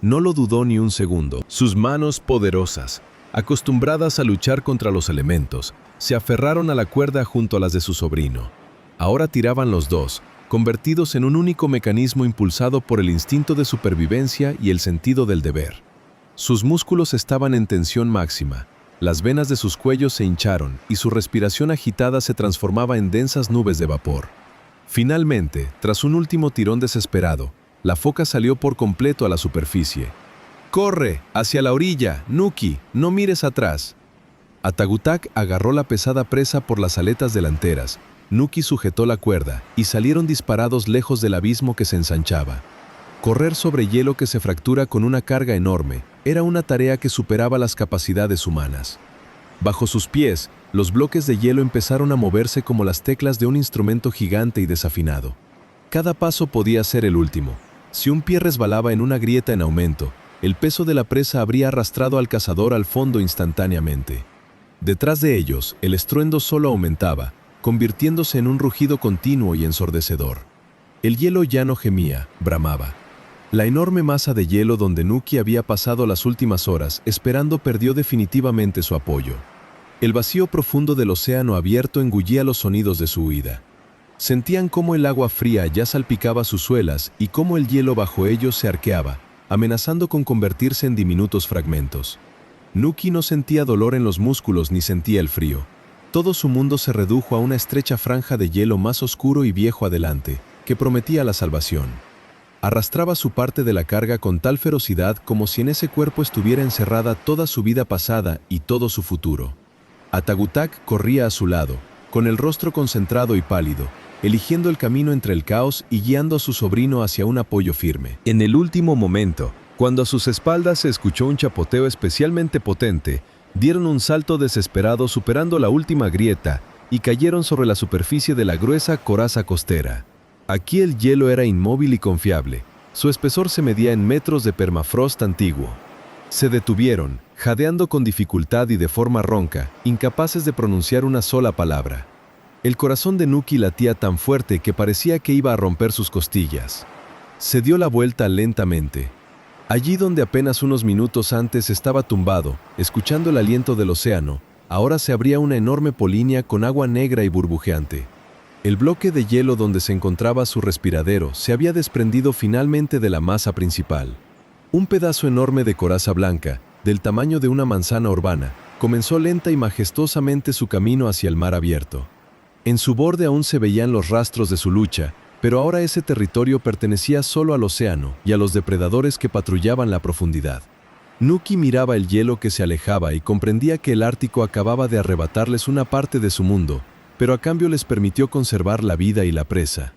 No lo dudó ni un segundo. Sus manos poderosas, acostumbradas a luchar contra los elementos, se aferraron a la cuerda junto a las de su sobrino. Ahora tiraban los dos, convertidos en un único mecanismo impulsado por el instinto de supervivencia y el sentido del deber. Sus músculos estaban en tensión máxima, las venas de sus cuellos se hincharon y su respiración agitada se transformaba en densas nubes de vapor. Finalmente, tras un último tirón desesperado, la foca salió por completo a la superficie. ¡Corre! ¡Hacia la orilla! ¡Nuki! ¡No mires atrás! Atagutak agarró la pesada presa por las aletas delanteras, Nuki sujetó la cuerda y salieron disparados lejos del abismo que se ensanchaba. Correr sobre hielo que se fractura con una carga enorme era una tarea que superaba las capacidades humanas. Bajo sus pies, los bloques de hielo empezaron a moverse como las teclas de un instrumento gigante y desafinado. Cada paso podía ser el último. Si un pie resbalaba en una grieta en aumento, el peso de la presa habría arrastrado al cazador al fondo instantáneamente. Detrás de ellos, el estruendo solo aumentaba, convirtiéndose en un rugido continuo y ensordecedor. El hielo ya no gemía, bramaba. La enorme masa de hielo donde Nuki había pasado las últimas horas esperando perdió definitivamente su apoyo. El vacío profundo del océano abierto engullía los sonidos de su huida. Sentían cómo el agua fría ya salpicaba sus suelas y cómo el hielo bajo ellos se arqueaba, amenazando con convertirse en diminutos fragmentos. Nuki no sentía dolor en los músculos ni sentía el frío. Todo su mundo se redujo a una estrecha franja de hielo más oscuro y viejo adelante, que prometía la salvación. Arrastraba su parte de la carga con tal ferocidad como si en ese cuerpo estuviera encerrada toda su vida pasada y todo su futuro. Atagutak corría a su lado, con el rostro concentrado y pálido, eligiendo el camino entre el caos y guiando a su sobrino hacia un apoyo firme. En el último momento, cuando a sus espaldas se escuchó un chapoteo especialmente potente, dieron un salto desesperado superando la última grieta y cayeron sobre la superficie de la gruesa coraza costera. Aquí el hielo era inmóvil y confiable. Su espesor se medía en metros de permafrost antiguo. Se detuvieron, jadeando con dificultad y de forma ronca, incapaces de pronunciar una sola palabra. El corazón de Nuki latía tan fuerte que parecía que iba a romper sus costillas. Se dio la vuelta lentamente. Allí donde apenas unos minutos antes estaba tumbado, escuchando el aliento del océano, ahora se abría una enorme polinia con agua negra y burbujeante. El bloque de hielo donde se encontraba su respiradero se había desprendido finalmente de la masa principal. Un pedazo enorme de coraza blanca, del tamaño de una manzana urbana, comenzó lenta y majestuosamente su camino hacia el mar abierto. En su borde aún se veían los rastros de su lucha, pero ahora ese territorio pertenecía solo al océano y a los depredadores que patrullaban la profundidad. Nuki miraba el hielo que se alejaba y comprendía que el Ártico acababa de arrebatarles una parte de su mundo, pero a cambio les permitió conservar la vida y la presa.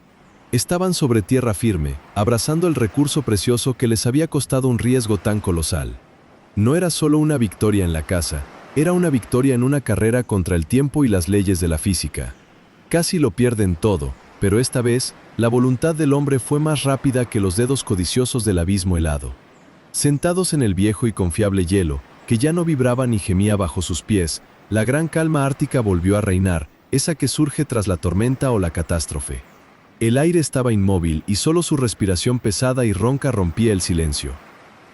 Estaban sobre tierra firme, abrazando el recurso precioso que les había costado un riesgo tan colosal. No era solo una victoria en la caza, era una victoria en una carrera contra el tiempo y las leyes de la física. Casi lo pierden todo, pero esta vez, la voluntad del hombre fue más rápida que los dedos codiciosos del abismo helado. Sentados en el viejo y confiable hielo, que ya no vibraba ni gemía bajo sus pies, la gran calma ártica volvió a reinar, esa que surge tras la tormenta o la catástrofe. El aire estaba inmóvil y solo su respiración pesada y ronca rompía el silencio.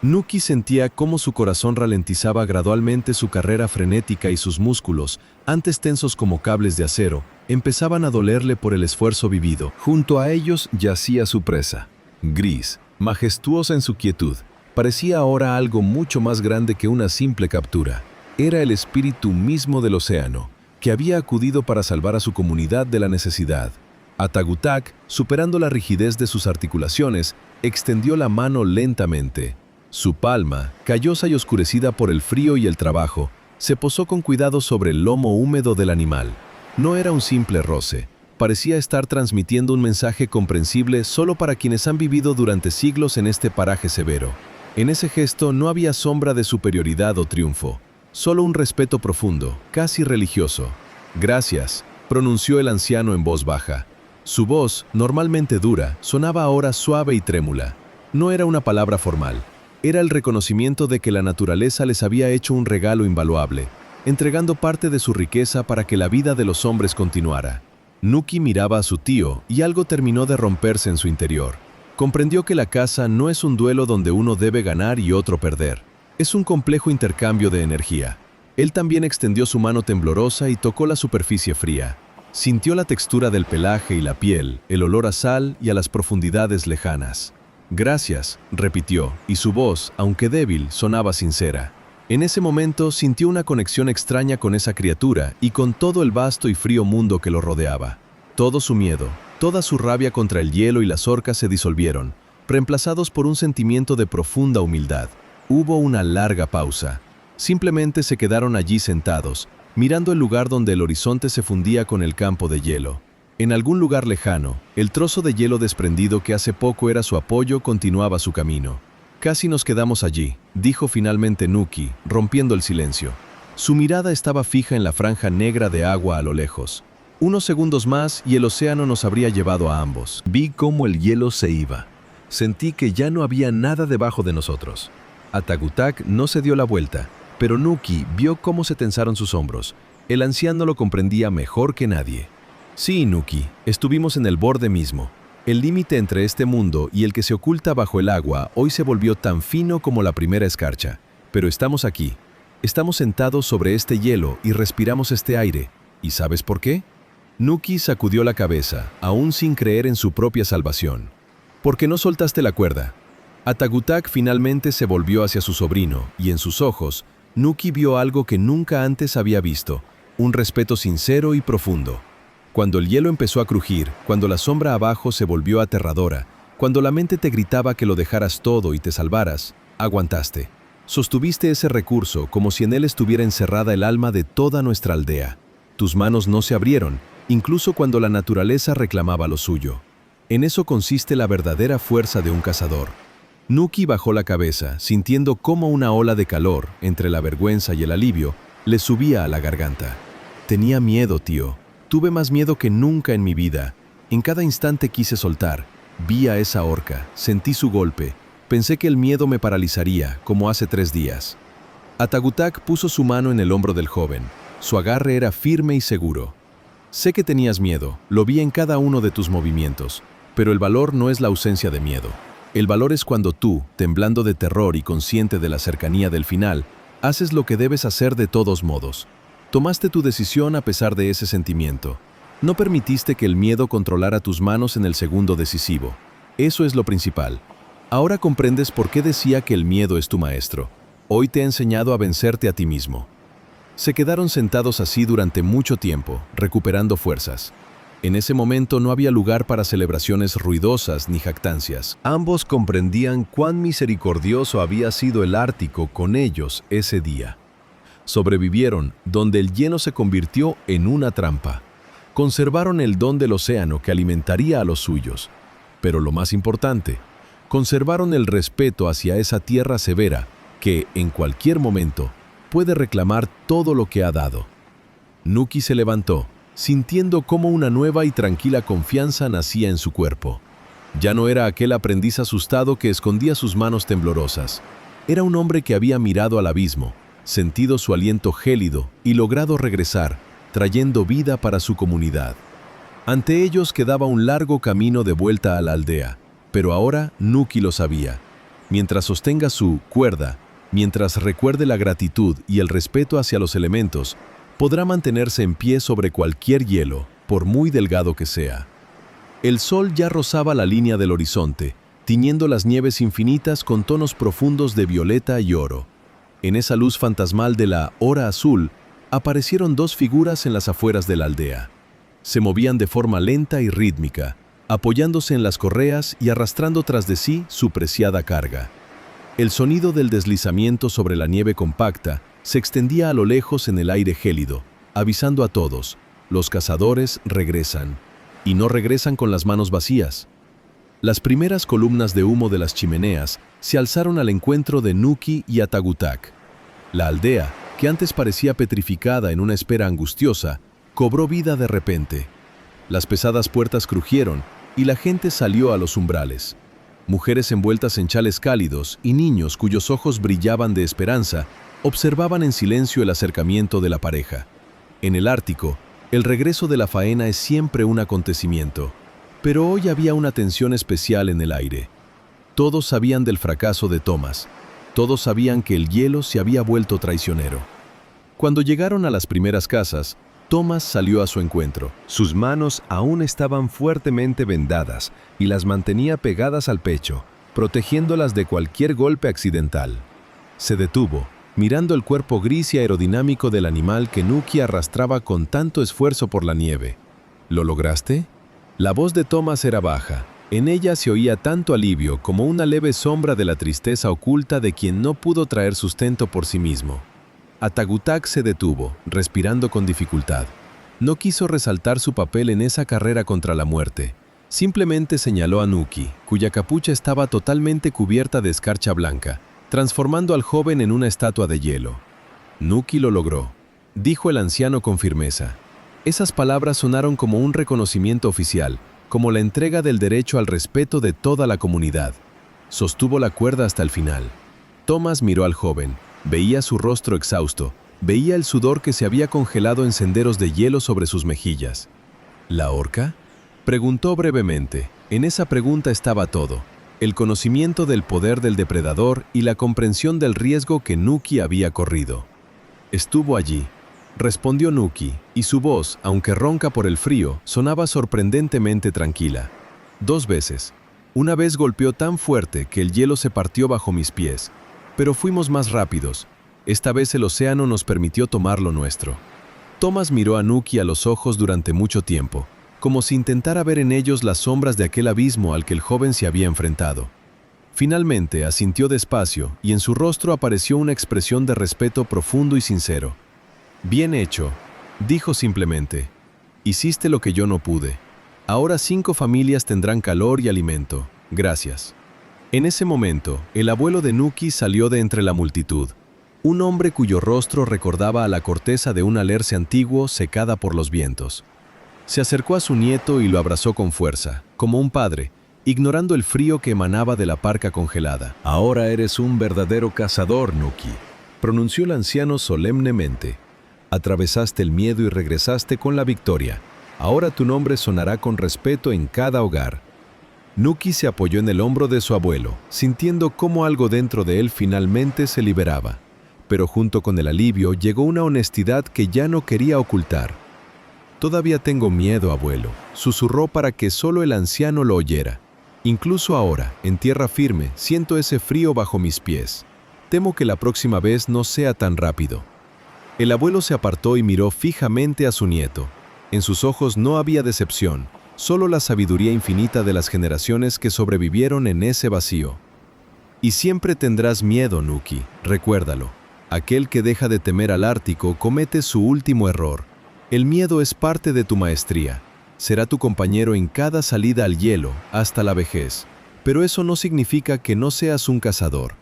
Nuki sentía cómo su corazón ralentizaba gradualmente su carrera frenética y sus músculos, antes tensos como cables de acero, empezaban a dolerle por el esfuerzo vivido. Junto a ellos yacía su presa. Gris, majestuosa en su quietud, parecía ahora algo mucho más grande que una simple captura. Era el espíritu mismo del océano, que había acudido para salvar a su comunidad de la necesidad. Atagutak, superando la rigidez de sus articulaciones, extendió la mano lentamente. Su palma, callosa y oscurecida por el frío y el trabajo, se posó con cuidado sobre el lomo húmedo del animal. No era un simple roce, parecía estar transmitiendo un mensaje comprensible solo para quienes han vivido durante siglos en este paraje severo. En ese gesto no había sombra de superioridad o triunfo, solo un respeto profundo, casi religioso. «Gracias», pronunció el anciano en voz baja. Su voz, normalmente dura, sonaba ahora suave y trémula. No era una palabra formal. Era el reconocimiento de que la naturaleza les había hecho un regalo invaluable, entregando parte de su riqueza para que la vida de los hombres continuara. Nuki miraba a su tío y algo terminó de romperse en su interior. Comprendió que la caza no es un duelo donde uno debe ganar y otro perder. Es un complejo intercambio de energía. Él también extendió su mano temblorosa y tocó la superficie fría. Sintió la textura del pelaje y la piel, el olor a sal y a las profundidades lejanas. «Gracias», repitió, y su voz, aunque débil, sonaba sincera. En ese momento sintió una conexión extraña con esa criatura y con todo el vasto y frío mundo que lo rodeaba. Todo su miedo, toda su rabia contra el hielo y las orcas se disolvieron, reemplazados por un sentimiento de profunda humildad. Hubo una larga pausa. Simplemente se quedaron allí sentados, mirando el lugar donde el horizonte se fundía con el campo de hielo. En algún lugar lejano, el trozo de hielo desprendido que hace poco era su apoyo continuaba su camino. «Casi nos quedamos allí», dijo finalmente Nuki, rompiendo el silencio. Su mirada estaba fija en la franja negra de agua a lo lejos. Unos segundos más y el océano nos habría llevado a ambos. Vi cómo el hielo se iba. Sentí que ya no había nada debajo de nosotros. Atagutak no se dio la vuelta, pero Nuki vio cómo se tensaron sus hombros. El anciano lo comprendía mejor que nadie. Sí, Nuki, estuvimos en el borde mismo. El límite entre este mundo y el que se oculta bajo el agua hoy se volvió tan fino como la primera escarcha. Pero estamos aquí. Estamos sentados sobre este hielo y respiramos este aire. ¿Y sabes por qué? Nuki sacudió la cabeza, aún sin creer en su propia salvación. «Porque no soltaste la cuerda». Atagutak finalmente se volvió hacia su sobrino, y en sus ojos, Nuki vio algo que nunca antes había visto, un respeto sincero y profundo. Cuando el hielo empezó a crujir, cuando la sombra abajo se volvió aterradora, cuando la mente te gritaba que lo dejaras todo y te salvaras, aguantaste. Sostuviste ese recurso como si en él estuviera encerrada el alma de toda nuestra aldea. Tus manos no se abrieron, incluso cuando la naturaleza reclamaba lo suyo. En eso consiste la verdadera fuerza de un cazador. Nuki bajó la cabeza, sintiendo cómo una ola de calor, entre la vergüenza y el alivio, le subía a la garganta. Tenía miedo, tío. Tuve más miedo que nunca en mi vida. En cada instante quise soltar. Vi a esa orca, sentí su golpe. Pensé que el miedo me paralizaría, como hace 3 días. Atagutak puso su mano en el hombro del joven. Su agarre era firme y seguro. Sé que tenías miedo, lo vi en cada uno de tus movimientos, pero el valor no es la ausencia de miedo. El valor es cuando tú, temblando de terror y consciente de la cercanía del final, haces lo que debes hacer de todos modos. Tomaste tu decisión a pesar de ese sentimiento. No permitiste que el miedo controlara tus manos en el segundo decisivo. Eso es lo principal. Ahora comprendes por qué decía que el miedo es tu maestro. Hoy te ha enseñado a vencerte a ti mismo. Se quedaron sentados así durante mucho tiempo, recuperando fuerzas. En ese momento no había lugar para celebraciones ruidosas ni jactancias. Ambos comprendían cuán misericordioso había sido el Ártico con ellos ese día. Sobrevivieron donde el hielo se convirtió en una trampa. Conservaron el don del océano que alimentaría a los suyos. Pero lo más importante, conservaron el respeto hacia esa tierra severa que, en cualquier momento, puede reclamar todo lo que ha dado. Nuki se levantó, sintiendo cómo una nueva y tranquila confianza nacía en su cuerpo. Ya no era aquel aprendiz asustado que escondía sus manos temblorosas. Era un hombre que había mirado al abismo, sentido su aliento gélido y logrado regresar, trayendo vida para su comunidad. Ante ellos quedaba un largo camino de vuelta a la aldea, pero ahora Nuki lo sabía. Mientras sostenga su cuerda, mientras recuerde la gratitud y el respeto hacia los elementos, podrá mantenerse en pie sobre cualquier hielo, por muy delgado que sea. El sol ya rozaba la línea del horizonte, tiñendo las nieves infinitas con tonos profundos de violeta y oro. En esa luz fantasmal de la hora azul, aparecieron 2 figuras en las afueras de la aldea. Se movían de forma lenta y rítmica, apoyándose en las correas y arrastrando tras de sí su preciada carga. El sonido del deslizamiento sobre la nieve compacta se extendía a lo lejos en el aire gélido, avisando a todos: los cazadores regresan, y no regresan con las manos vacías. Las primeras columnas de humo de las chimeneas se alzaron al encuentro de Nuki y Atagutak. La aldea, que antes parecía petrificada en una espera angustiosa, cobró vida de repente. Las pesadas puertas crujieron y la gente salió a los umbrales. Mujeres envueltas en chales cálidos y niños cuyos ojos brillaban de esperanza observaban en silencio el acercamiento de la pareja. En el Ártico, el regreso de la faena es siempre un acontecimiento, pero hoy había una tensión especial en el aire. Todos sabían del fracaso de Thomas. Todos sabían que el hielo se había vuelto traicionero. Cuando llegaron a las primeras casas, Thomas salió a su encuentro. Sus manos aún estaban fuertemente vendadas y las mantenía pegadas al pecho, protegiéndolas de cualquier golpe accidental. Se detuvo, mirando el cuerpo gris y aerodinámico del animal que Nuki arrastraba con tanto esfuerzo por la nieve. ¿Lo lograste? La voz de Thomas era baja. En ella se oía tanto alivio como una leve sombra de la tristeza oculta de quien no pudo traer sustento por sí mismo. Atagutak se detuvo, respirando con dificultad. No quiso resaltar su papel en esa carrera contra la muerte. Simplemente señaló a Nuki, cuya capucha estaba totalmente cubierta de escarcha blanca, transformando al joven en una estatua de hielo. Nuki lo logró, dijo el anciano con firmeza. Esas palabras sonaron como un reconocimiento oficial, como la entrega del derecho al respeto de toda la comunidad. Sostuvo la cuerda hasta el final. Thomas miró al joven, veía su rostro exhausto, veía el sudor que se había congelado en senderos de hielo sobre sus mejillas. ¿La horca? Preguntó brevemente. En esa pregunta estaba todo: el conocimiento del poder del depredador y la comprensión del riesgo que Nuki había corrido. Estuvo allí, respondió Nuki, y su voz, aunque ronca por el frío, sonaba sorprendentemente tranquila. 2 veces. Una vez golpeó tan fuerte que el hielo se partió bajo mis pies, pero fuimos más rápidos. Esta vez el océano nos permitió tomar lo nuestro. Thomas miró a Nuki a los ojos durante mucho tiempo, como si intentara ver en ellos las sombras de aquel abismo al que el joven se había enfrentado. Finalmente asintió despacio y en su rostro apareció una expresión de respeto profundo y sincero. «Bien hecho», dijo simplemente. «Hiciste lo que yo no pude. Ahora 5 familias tendrán calor y alimento. Gracias». En ese momento, el abuelo de Nuki salió de entre la multitud. Un hombre cuyo rostro recordaba a la corteza de un alerce antiguo secada por los vientos. Se acercó a su nieto y lo abrazó con fuerza, como un padre, ignorando el frío que emanaba de la parca congelada. «Ahora eres un verdadero cazador, Nuki», pronunció el anciano solemnemente. «Atravesaste el miedo y regresaste con la victoria. Ahora tu nombre sonará con respeto en cada hogar». Nuki se apoyó en el hombro de su abuelo, sintiendo cómo algo dentro de él finalmente se liberaba. Pero junto con el alivio llegó una honestidad que ya no quería ocultar. «Todavía tengo miedo, abuelo», susurró para que solo el anciano lo oyera. «Incluso ahora, en tierra firme, siento ese frío bajo mis pies. Temo que la próxima vez no sea tan rápido». El abuelo se apartó y miró fijamente a su nieto. En sus ojos no había decepción, solo la sabiduría infinita de las generaciones que sobrevivieron en ese vacío. «Y siempre tendrás miedo, Nuki, recuérdalo. Aquel que deja de temer al Ártico comete su último error. El miedo es parte de tu maestría. Será tu compañero en cada salida al hielo, hasta la vejez. Pero eso no significa que no seas un cazador.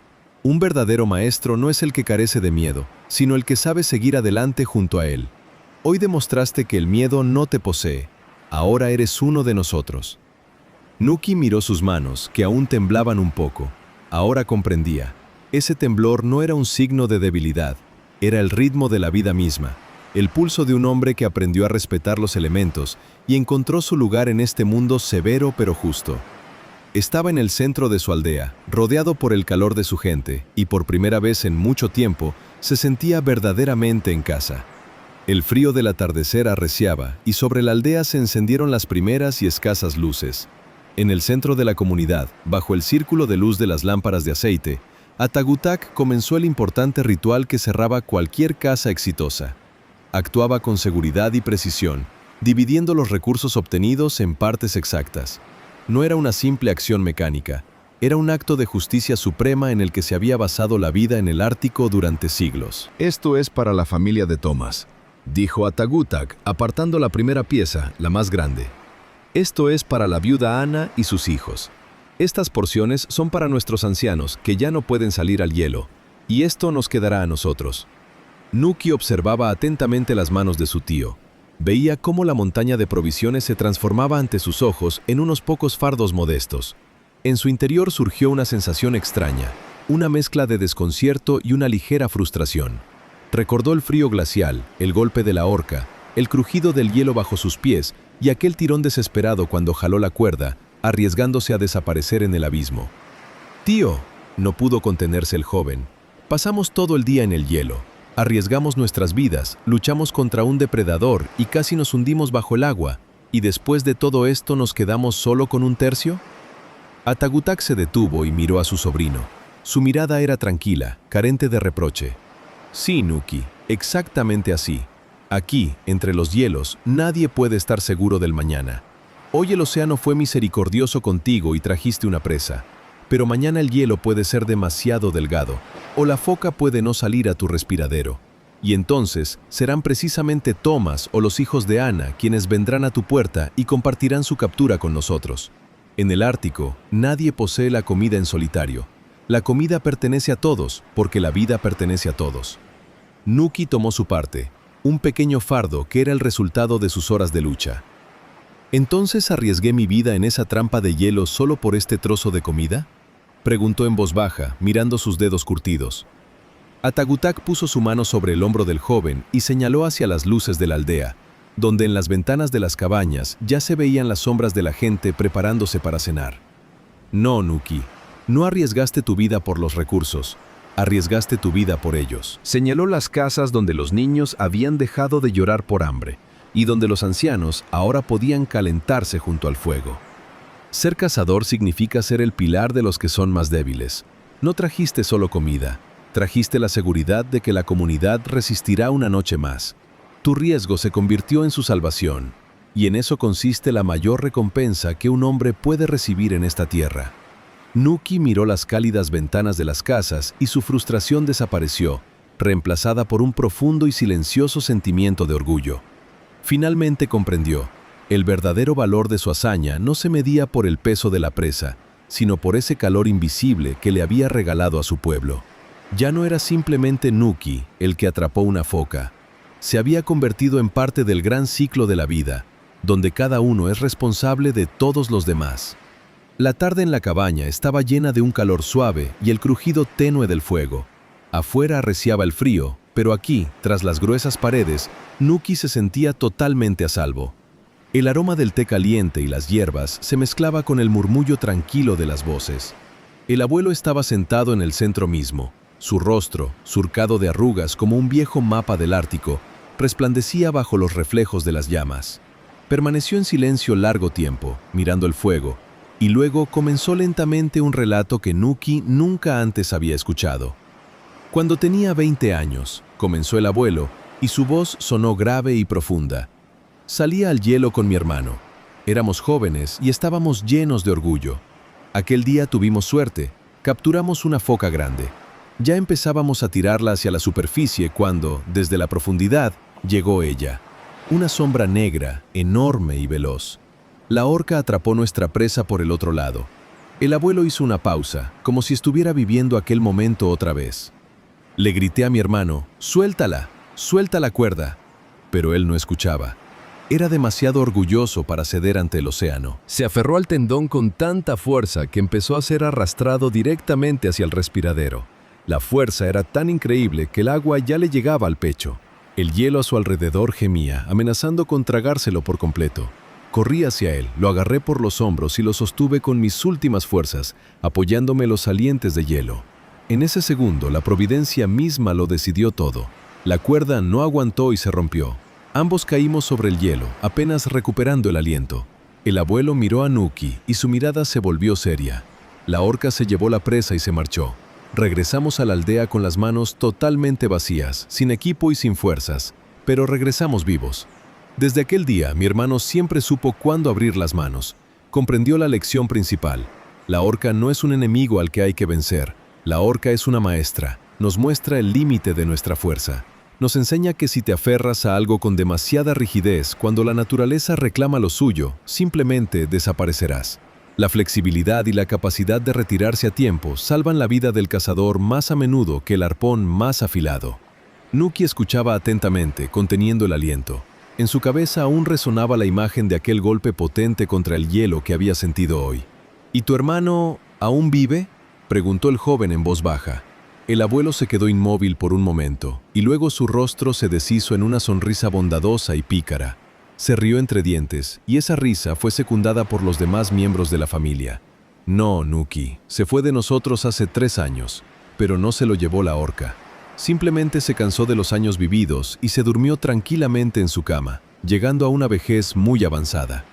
Un verdadero maestro no es el que carece de miedo, sino el que sabe seguir adelante junto a él. Hoy demostraste que el miedo no te posee. Ahora eres uno de nosotros». Nuki miró sus manos, que aún temblaban un poco. Ahora comprendía. Ese temblor no era un signo de debilidad, era el ritmo de la vida misma. El pulso de un hombre que aprendió a respetar los elementos y encontró su lugar en este mundo severo pero justo. Estaba en el centro de su aldea, rodeado por el calor de su gente, y por primera vez en mucho tiempo se sentía verdaderamente en casa. El frío del atardecer arreciaba y sobre la aldea se encendieron las primeras y escasas luces. En el centro de la comunidad, bajo el círculo de luz de las lámparas de aceite, Atagutak comenzó el importante ritual que cerraba cualquier casa exitosa. Actuaba con seguridad y precisión, dividiendo los recursos obtenidos en partes exactas. No era una simple acción mecánica, era un acto de justicia suprema en el que se había basado la vida en el Ártico durante siglos. «Esto es para la familia de Thomas», dijo Atagutak, apartando la primera pieza, la más grande. «Esto es para la viuda Ana y sus hijos. Estas porciones son para nuestros ancianos, que ya no pueden salir al hielo, y esto nos quedará a nosotros». Nuki observaba atentamente las manos de su tío. Veía cómo la montaña de provisiones se transformaba ante sus ojos en unos pocos fardos modestos. En su interior surgió una sensación extraña, una mezcla de desconcierto y una ligera frustración. Recordó el frío glacial, el golpe de la horca, el crujido del hielo bajo sus pies y aquel tirón desesperado cuando jaló la cuerda, arriesgándose a desaparecer en el abismo. «Tío», no pudo contenerse el joven, «pasamos todo el día en el hielo. Arriesgamos nuestras vidas, luchamos contra un depredador y casi nos hundimos bajo el agua, y después de todo esto nos quedamos solo con un tercio». Atagutak se detuvo y miró a su sobrino. Su mirada era tranquila, carente de reproche. «Sí, Nuki, exactamente así. Aquí, entre los hielos, nadie puede estar seguro del mañana. Hoy el océano fue misericordioso contigo y trajiste una presa. Pero mañana el hielo puede ser demasiado delgado, o la foca puede no salir a tu respiradero. Y entonces serán precisamente Thomas o los hijos de Ana quienes vendrán a tu puerta y compartirán su captura con nosotros. En el Ártico, nadie posee la comida en solitario. La comida pertenece a todos, porque la vida pertenece a todos. Nuki tomó su parte, un pequeño fardo que era el resultado de sus horas de lucha. ¿Entonces arriesgué mi vida en esa trampa de hielo solo por este trozo de comida?, preguntó en voz baja, mirando sus dedos curtidos. Atagutak puso su mano sobre el hombro del joven y señaló hacia las luces de la aldea, donde en las ventanas de las cabañas ya se veían las sombras de la gente preparándose para cenar. No, Nuki, no arriesgaste tu vida por los recursos, arriesgaste tu vida por ellos. Señaló las casas donde los niños habían dejado de llorar por hambre y donde los ancianos ahora podían calentarse junto al fuego. Ser cazador significa ser el pilar de los que son más débiles. No trajiste solo comida, trajiste la seguridad de que la comunidad resistirá una noche más. Tu riesgo se convirtió en su salvación, y en eso consiste la mayor recompensa que un hombre puede recibir en esta tierra. Nuki miró las cálidas ventanas de las casas y su frustración desapareció, reemplazada por un profundo y silencioso sentimiento de orgullo. Finalmente comprendió. El verdadero valor de su hazaña no se medía por el peso de la presa, sino por ese calor invisible que le había regalado a su pueblo. Ya no era simplemente Nuki el que atrapó una foca. Se había convertido en parte del gran ciclo de la vida, donde cada uno es responsable de todos los demás. La tarde en la cabaña estaba llena de un calor suave y el crujido tenue del fuego. Afuera arreciaba el frío, pero aquí, tras las gruesas paredes, Nuki se sentía totalmente a salvo. El aroma del té caliente y las hierbas se mezclaba con el murmullo tranquilo de las voces. El abuelo estaba sentado en el centro mismo. Su rostro, surcado de arrugas como un viejo mapa del Ártico, resplandecía bajo los reflejos de las llamas. Permaneció en silencio largo tiempo, mirando el fuego, y luego comenzó lentamente un relato que Nuki nunca antes había escuchado. Cuando tenía 20 años, comenzó el abuelo, y su voz sonó grave y profunda. Salía al hielo con mi hermano. Éramos jóvenes y estábamos llenos de orgullo. Aquel día tuvimos suerte, capturamos una foca grande. Ya empezábamos a tirarla hacia la superficie cuando, desde la profundidad, llegó ella. Una sombra negra, enorme y veloz. La orca atrapó nuestra presa por el otro lado. El abuelo hizo una pausa, como si estuviera viviendo aquel momento otra vez. Le grité a mi hermano, «¡Suéltala! ¡Suelta la cuerda!». Pero él no escuchaba. Era demasiado orgulloso para ceder ante el océano. Se aferró al tendón con tanta fuerza que empezó a ser arrastrado directamente hacia el respiradero. La fuerza era tan increíble que el agua ya le llegaba al pecho. El hielo a su alrededor gemía, amenazando con tragárselo por completo. Corrí hacia él, lo agarré por los hombros y lo sostuve con mis últimas fuerzas, apoyándome los salientes de hielo. En ese segundo, la providencia misma lo decidió todo. La cuerda no aguantó y se rompió. Ambos caímos sobre el hielo, apenas recuperando el aliento. El abuelo miró a Nuki y su mirada se volvió seria. La orca se llevó la presa y se marchó. Regresamos a la aldea con las manos totalmente vacías, sin equipo y sin fuerzas, pero regresamos vivos. Desde aquel día, mi hermano siempre supo cuándo abrir las manos. Comprendió la lección principal. La orca no es un enemigo al que hay que vencer. La orca es una maestra. Nos muestra el límite de nuestra fuerza. Nos enseña que si te aferras a algo con demasiada rigidez, cuando la naturaleza reclama lo suyo, simplemente desaparecerás. La flexibilidad y la capacidad de retirarse a tiempo salvan la vida del cazador más a menudo que el arpón más afilado. Nuki escuchaba atentamente, conteniendo el aliento. En su cabeza aún resonaba la imagen de aquel golpe potente contra el hielo que había sentido hoy. ¿Y tu hermano aún vive?, preguntó el joven en voz baja. El abuelo se quedó inmóvil por un momento, y luego su rostro se deshizo en una sonrisa bondadosa y pícara. Se rió entre dientes, y esa risa fue secundada por los demás miembros de la familia. No, Nuki, se fue de nosotros hace 3 años, pero no se lo llevó la orca. Simplemente se cansó de los años vividos y se durmió tranquilamente en su cama, llegando a una vejez muy avanzada.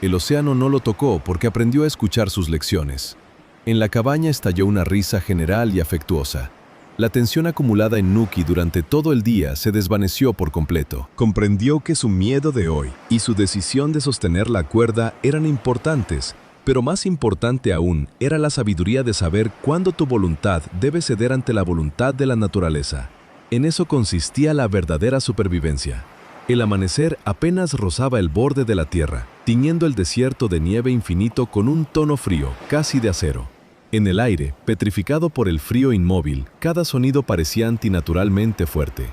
El océano no lo tocó porque aprendió a escuchar sus lecciones. En la cabaña estalló una risa general y afectuosa. La tensión acumulada en Nuki durante todo el día se desvaneció por completo. Comprendió que su miedo de hoy y su decisión de sostener la cuerda eran importantes, pero más importante aún era la sabiduría de saber cuándo tu voluntad debe ceder ante la voluntad de la naturaleza. En eso consistía la verdadera supervivencia. El amanecer apenas rozaba el borde de la tierra, tiñendo el desierto de nieve infinito con un tono frío, casi de acero. En el aire, petrificado por el frío inmóvil, cada sonido parecía antinaturalmente fuerte.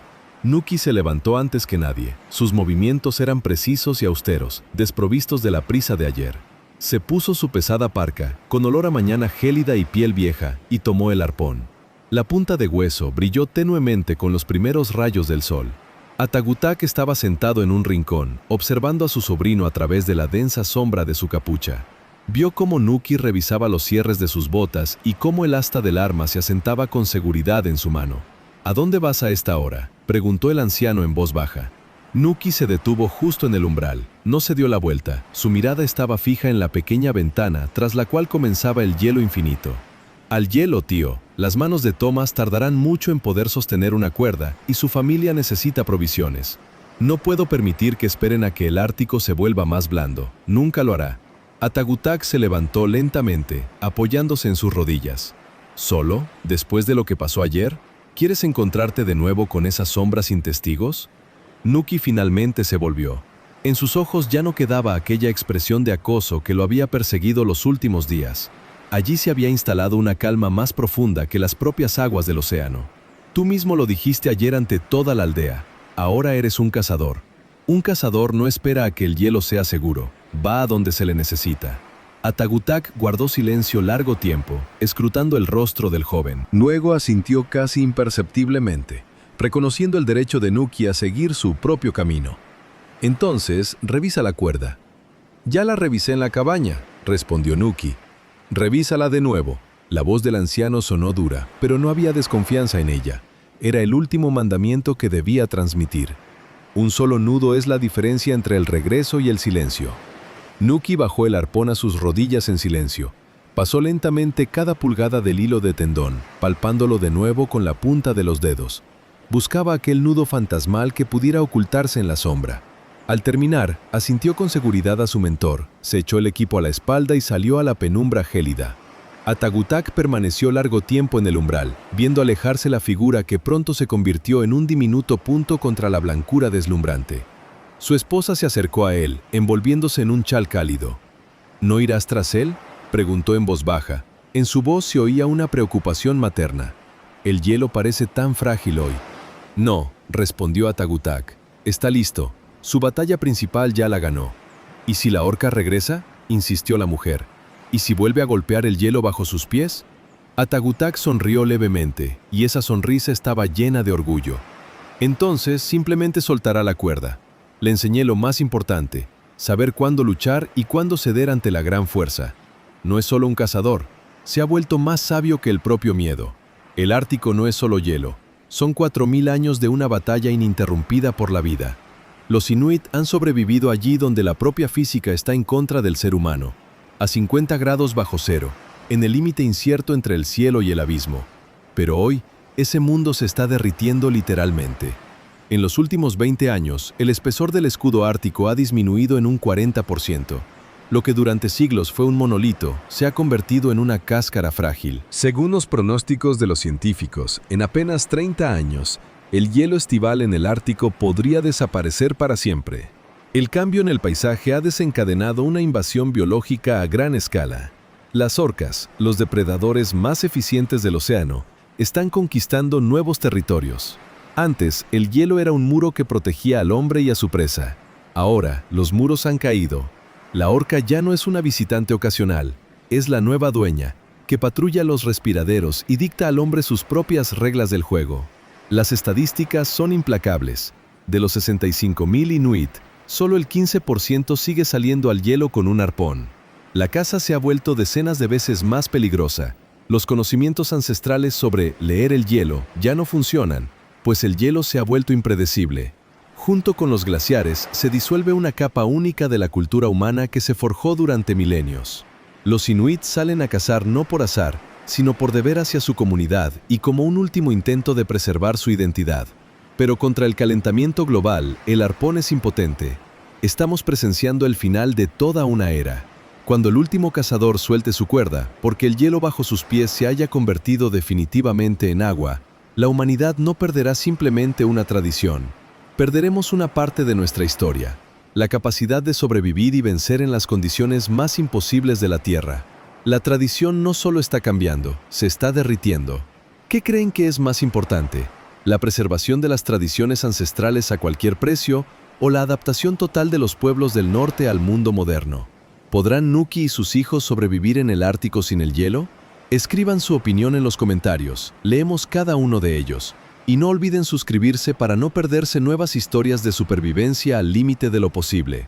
Nuki se levantó antes que nadie. Sus movimientos eran precisos y austeros, desprovistos de la prisa de ayer. Se puso su pesada parca, con olor a mañana gélida y piel vieja, y tomó el arpón. La punta de hueso brilló tenuemente con los primeros rayos del sol. Atagutak estaba sentado en un rincón, observando a su sobrino a través de la densa sombra de su capucha. Vio cómo Nuki revisaba los cierres de sus botas y cómo el asta del arma se asentaba con seguridad en su mano. «¿A dónde vas a esta hora?», preguntó el anciano en voz baja. Nuki se detuvo justo en el umbral. No se dio la vuelta. Su mirada estaba fija en la pequeña ventana tras la cual comenzaba el hielo infinito. «Al hielo, tío. Las manos de Thomas tardarán mucho en poder sostener una cuerda y su familia necesita provisiones. No puedo permitir que esperen a que el Ártico se vuelva más blando. Nunca lo hará». Atagutak se levantó lentamente, apoyándose en sus rodillas. «¿Solo? ¿Después de lo que pasó ayer? ¿Quieres encontrarte de nuevo con esas sombras sin testigos?». Nuki finalmente se volvió. En sus ojos ya no quedaba aquella expresión de acoso que lo había perseguido los últimos días. Allí se había instalado una calma más profunda que las propias aguas del océano. «Tú mismo lo dijiste ayer ante toda la aldea. Ahora eres un cazador. Un cazador no espera a que el hielo sea seguro. Va a donde se le necesita». Atagutak guardó silencio largo tiempo, escrutando el rostro del joven. Luego asintió casi imperceptiblemente, reconociendo el derecho de Nuki a seguir su propio camino. «Entonces, revisa la cuerda». «Ya la revisé en la cabaña», respondió Nuki. «Revísala de nuevo». La voz del anciano sonó dura, pero no había desconfianza en ella. Era el último mandamiento que debía transmitir. Un solo nudo es la diferencia entre el regreso y el silencio. Nuki bajó el arpón a sus rodillas en silencio. Pasó lentamente cada pulgada del hilo de tendón, palpándolo de nuevo con la punta de los dedos. Buscaba aquel nudo fantasmal que pudiera ocultarse en la sombra. Al terminar, asintió con seguridad a su mentor, se echó el equipo a la espalda y salió a la penumbra gélida. Atagutak permaneció largo tiempo en el umbral, viendo alejarse la figura que pronto se convirtió en un diminuto punto contra la blancura deslumbrante. Su esposa se acercó a él, envolviéndose en un chal cálido. «¿No irás tras él?», preguntó en voz baja. En su voz se oía una preocupación materna. «El hielo parece tan frágil hoy». «No», respondió Atagutak. «Está listo. Su batalla principal ya la ganó». «¿Y si la orca regresa?», insistió la mujer. «¿Y si vuelve a golpear el hielo bajo sus pies?». Atagutak sonrió levemente, y esa sonrisa estaba llena de orgullo. «Entonces simplemente soltará la cuerda. Le enseñé lo más importante, saber cuándo luchar y cuándo ceder ante la gran fuerza. No es solo un cazador, se ha vuelto más sabio que el propio miedo. El Ártico no es solo hielo, son 4000 años de una batalla ininterrumpida por la vida. Los Inuit han sobrevivido allí donde la propia física está en contra del ser humano, a 50 grados bajo cero, en el límite incierto entre el cielo y el abismo. Pero hoy, ese mundo se está derritiendo literalmente. En los últimos 20 años, el espesor del escudo ártico ha disminuido en un 40%. Lo que durante siglos fue un monolito, se ha convertido en una cáscara frágil. Según los pronósticos de los científicos, en apenas 30 años, el hielo estival en el Ártico podría desaparecer para siempre. El cambio en el paisaje ha desencadenado una invasión biológica a gran escala. Las orcas, los depredadores más eficientes del océano, están conquistando nuevos territorios. Antes, el hielo era un muro que protegía al hombre y a su presa. Ahora, los muros han caído. La orca ya no es una visitante ocasional, es la nueva dueña, que patrulla los respiraderos y dicta al hombre sus propias reglas del juego. Las estadísticas son implacables. De los 65.000 Inuit, solo el 15% sigue saliendo al hielo con un arpón. La caza se ha vuelto decenas de veces más peligrosa. Los conocimientos ancestrales sobre leer el hielo ya no funcionan, pues el hielo se ha vuelto impredecible. Junto con los glaciares se disuelve una capa única de la cultura humana que se forjó durante milenios. Los Inuit salen a cazar no por azar, sino por deber hacia su comunidad y como un último intento de preservar su identidad. Pero contra el calentamiento global, el arpón es impotente. Estamos presenciando el final de toda una era. Cuando el último cazador suelte su cuerda, porque el hielo bajo sus pies se haya convertido definitivamente en agua, La humanidad no perderá simplemente una tradición. Perderemos una parte de nuestra historia, la capacidad de sobrevivir y vencer en las condiciones más imposibles de la Tierra. La tradición no solo está cambiando, se está derritiendo. ¿Qué creen que es más importante? ¿La preservación de las tradiciones ancestrales a cualquier precio o la adaptación total de los pueblos del norte al mundo moderno? ¿Podrán Nuki y sus hijos sobrevivir en el Ártico sin el hielo? Escriban su opinión en los comentarios, leemos cada uno de ellos. Y no olviden suscribirse para no perderse nuevas historias de supervivencia al límite de lo posible.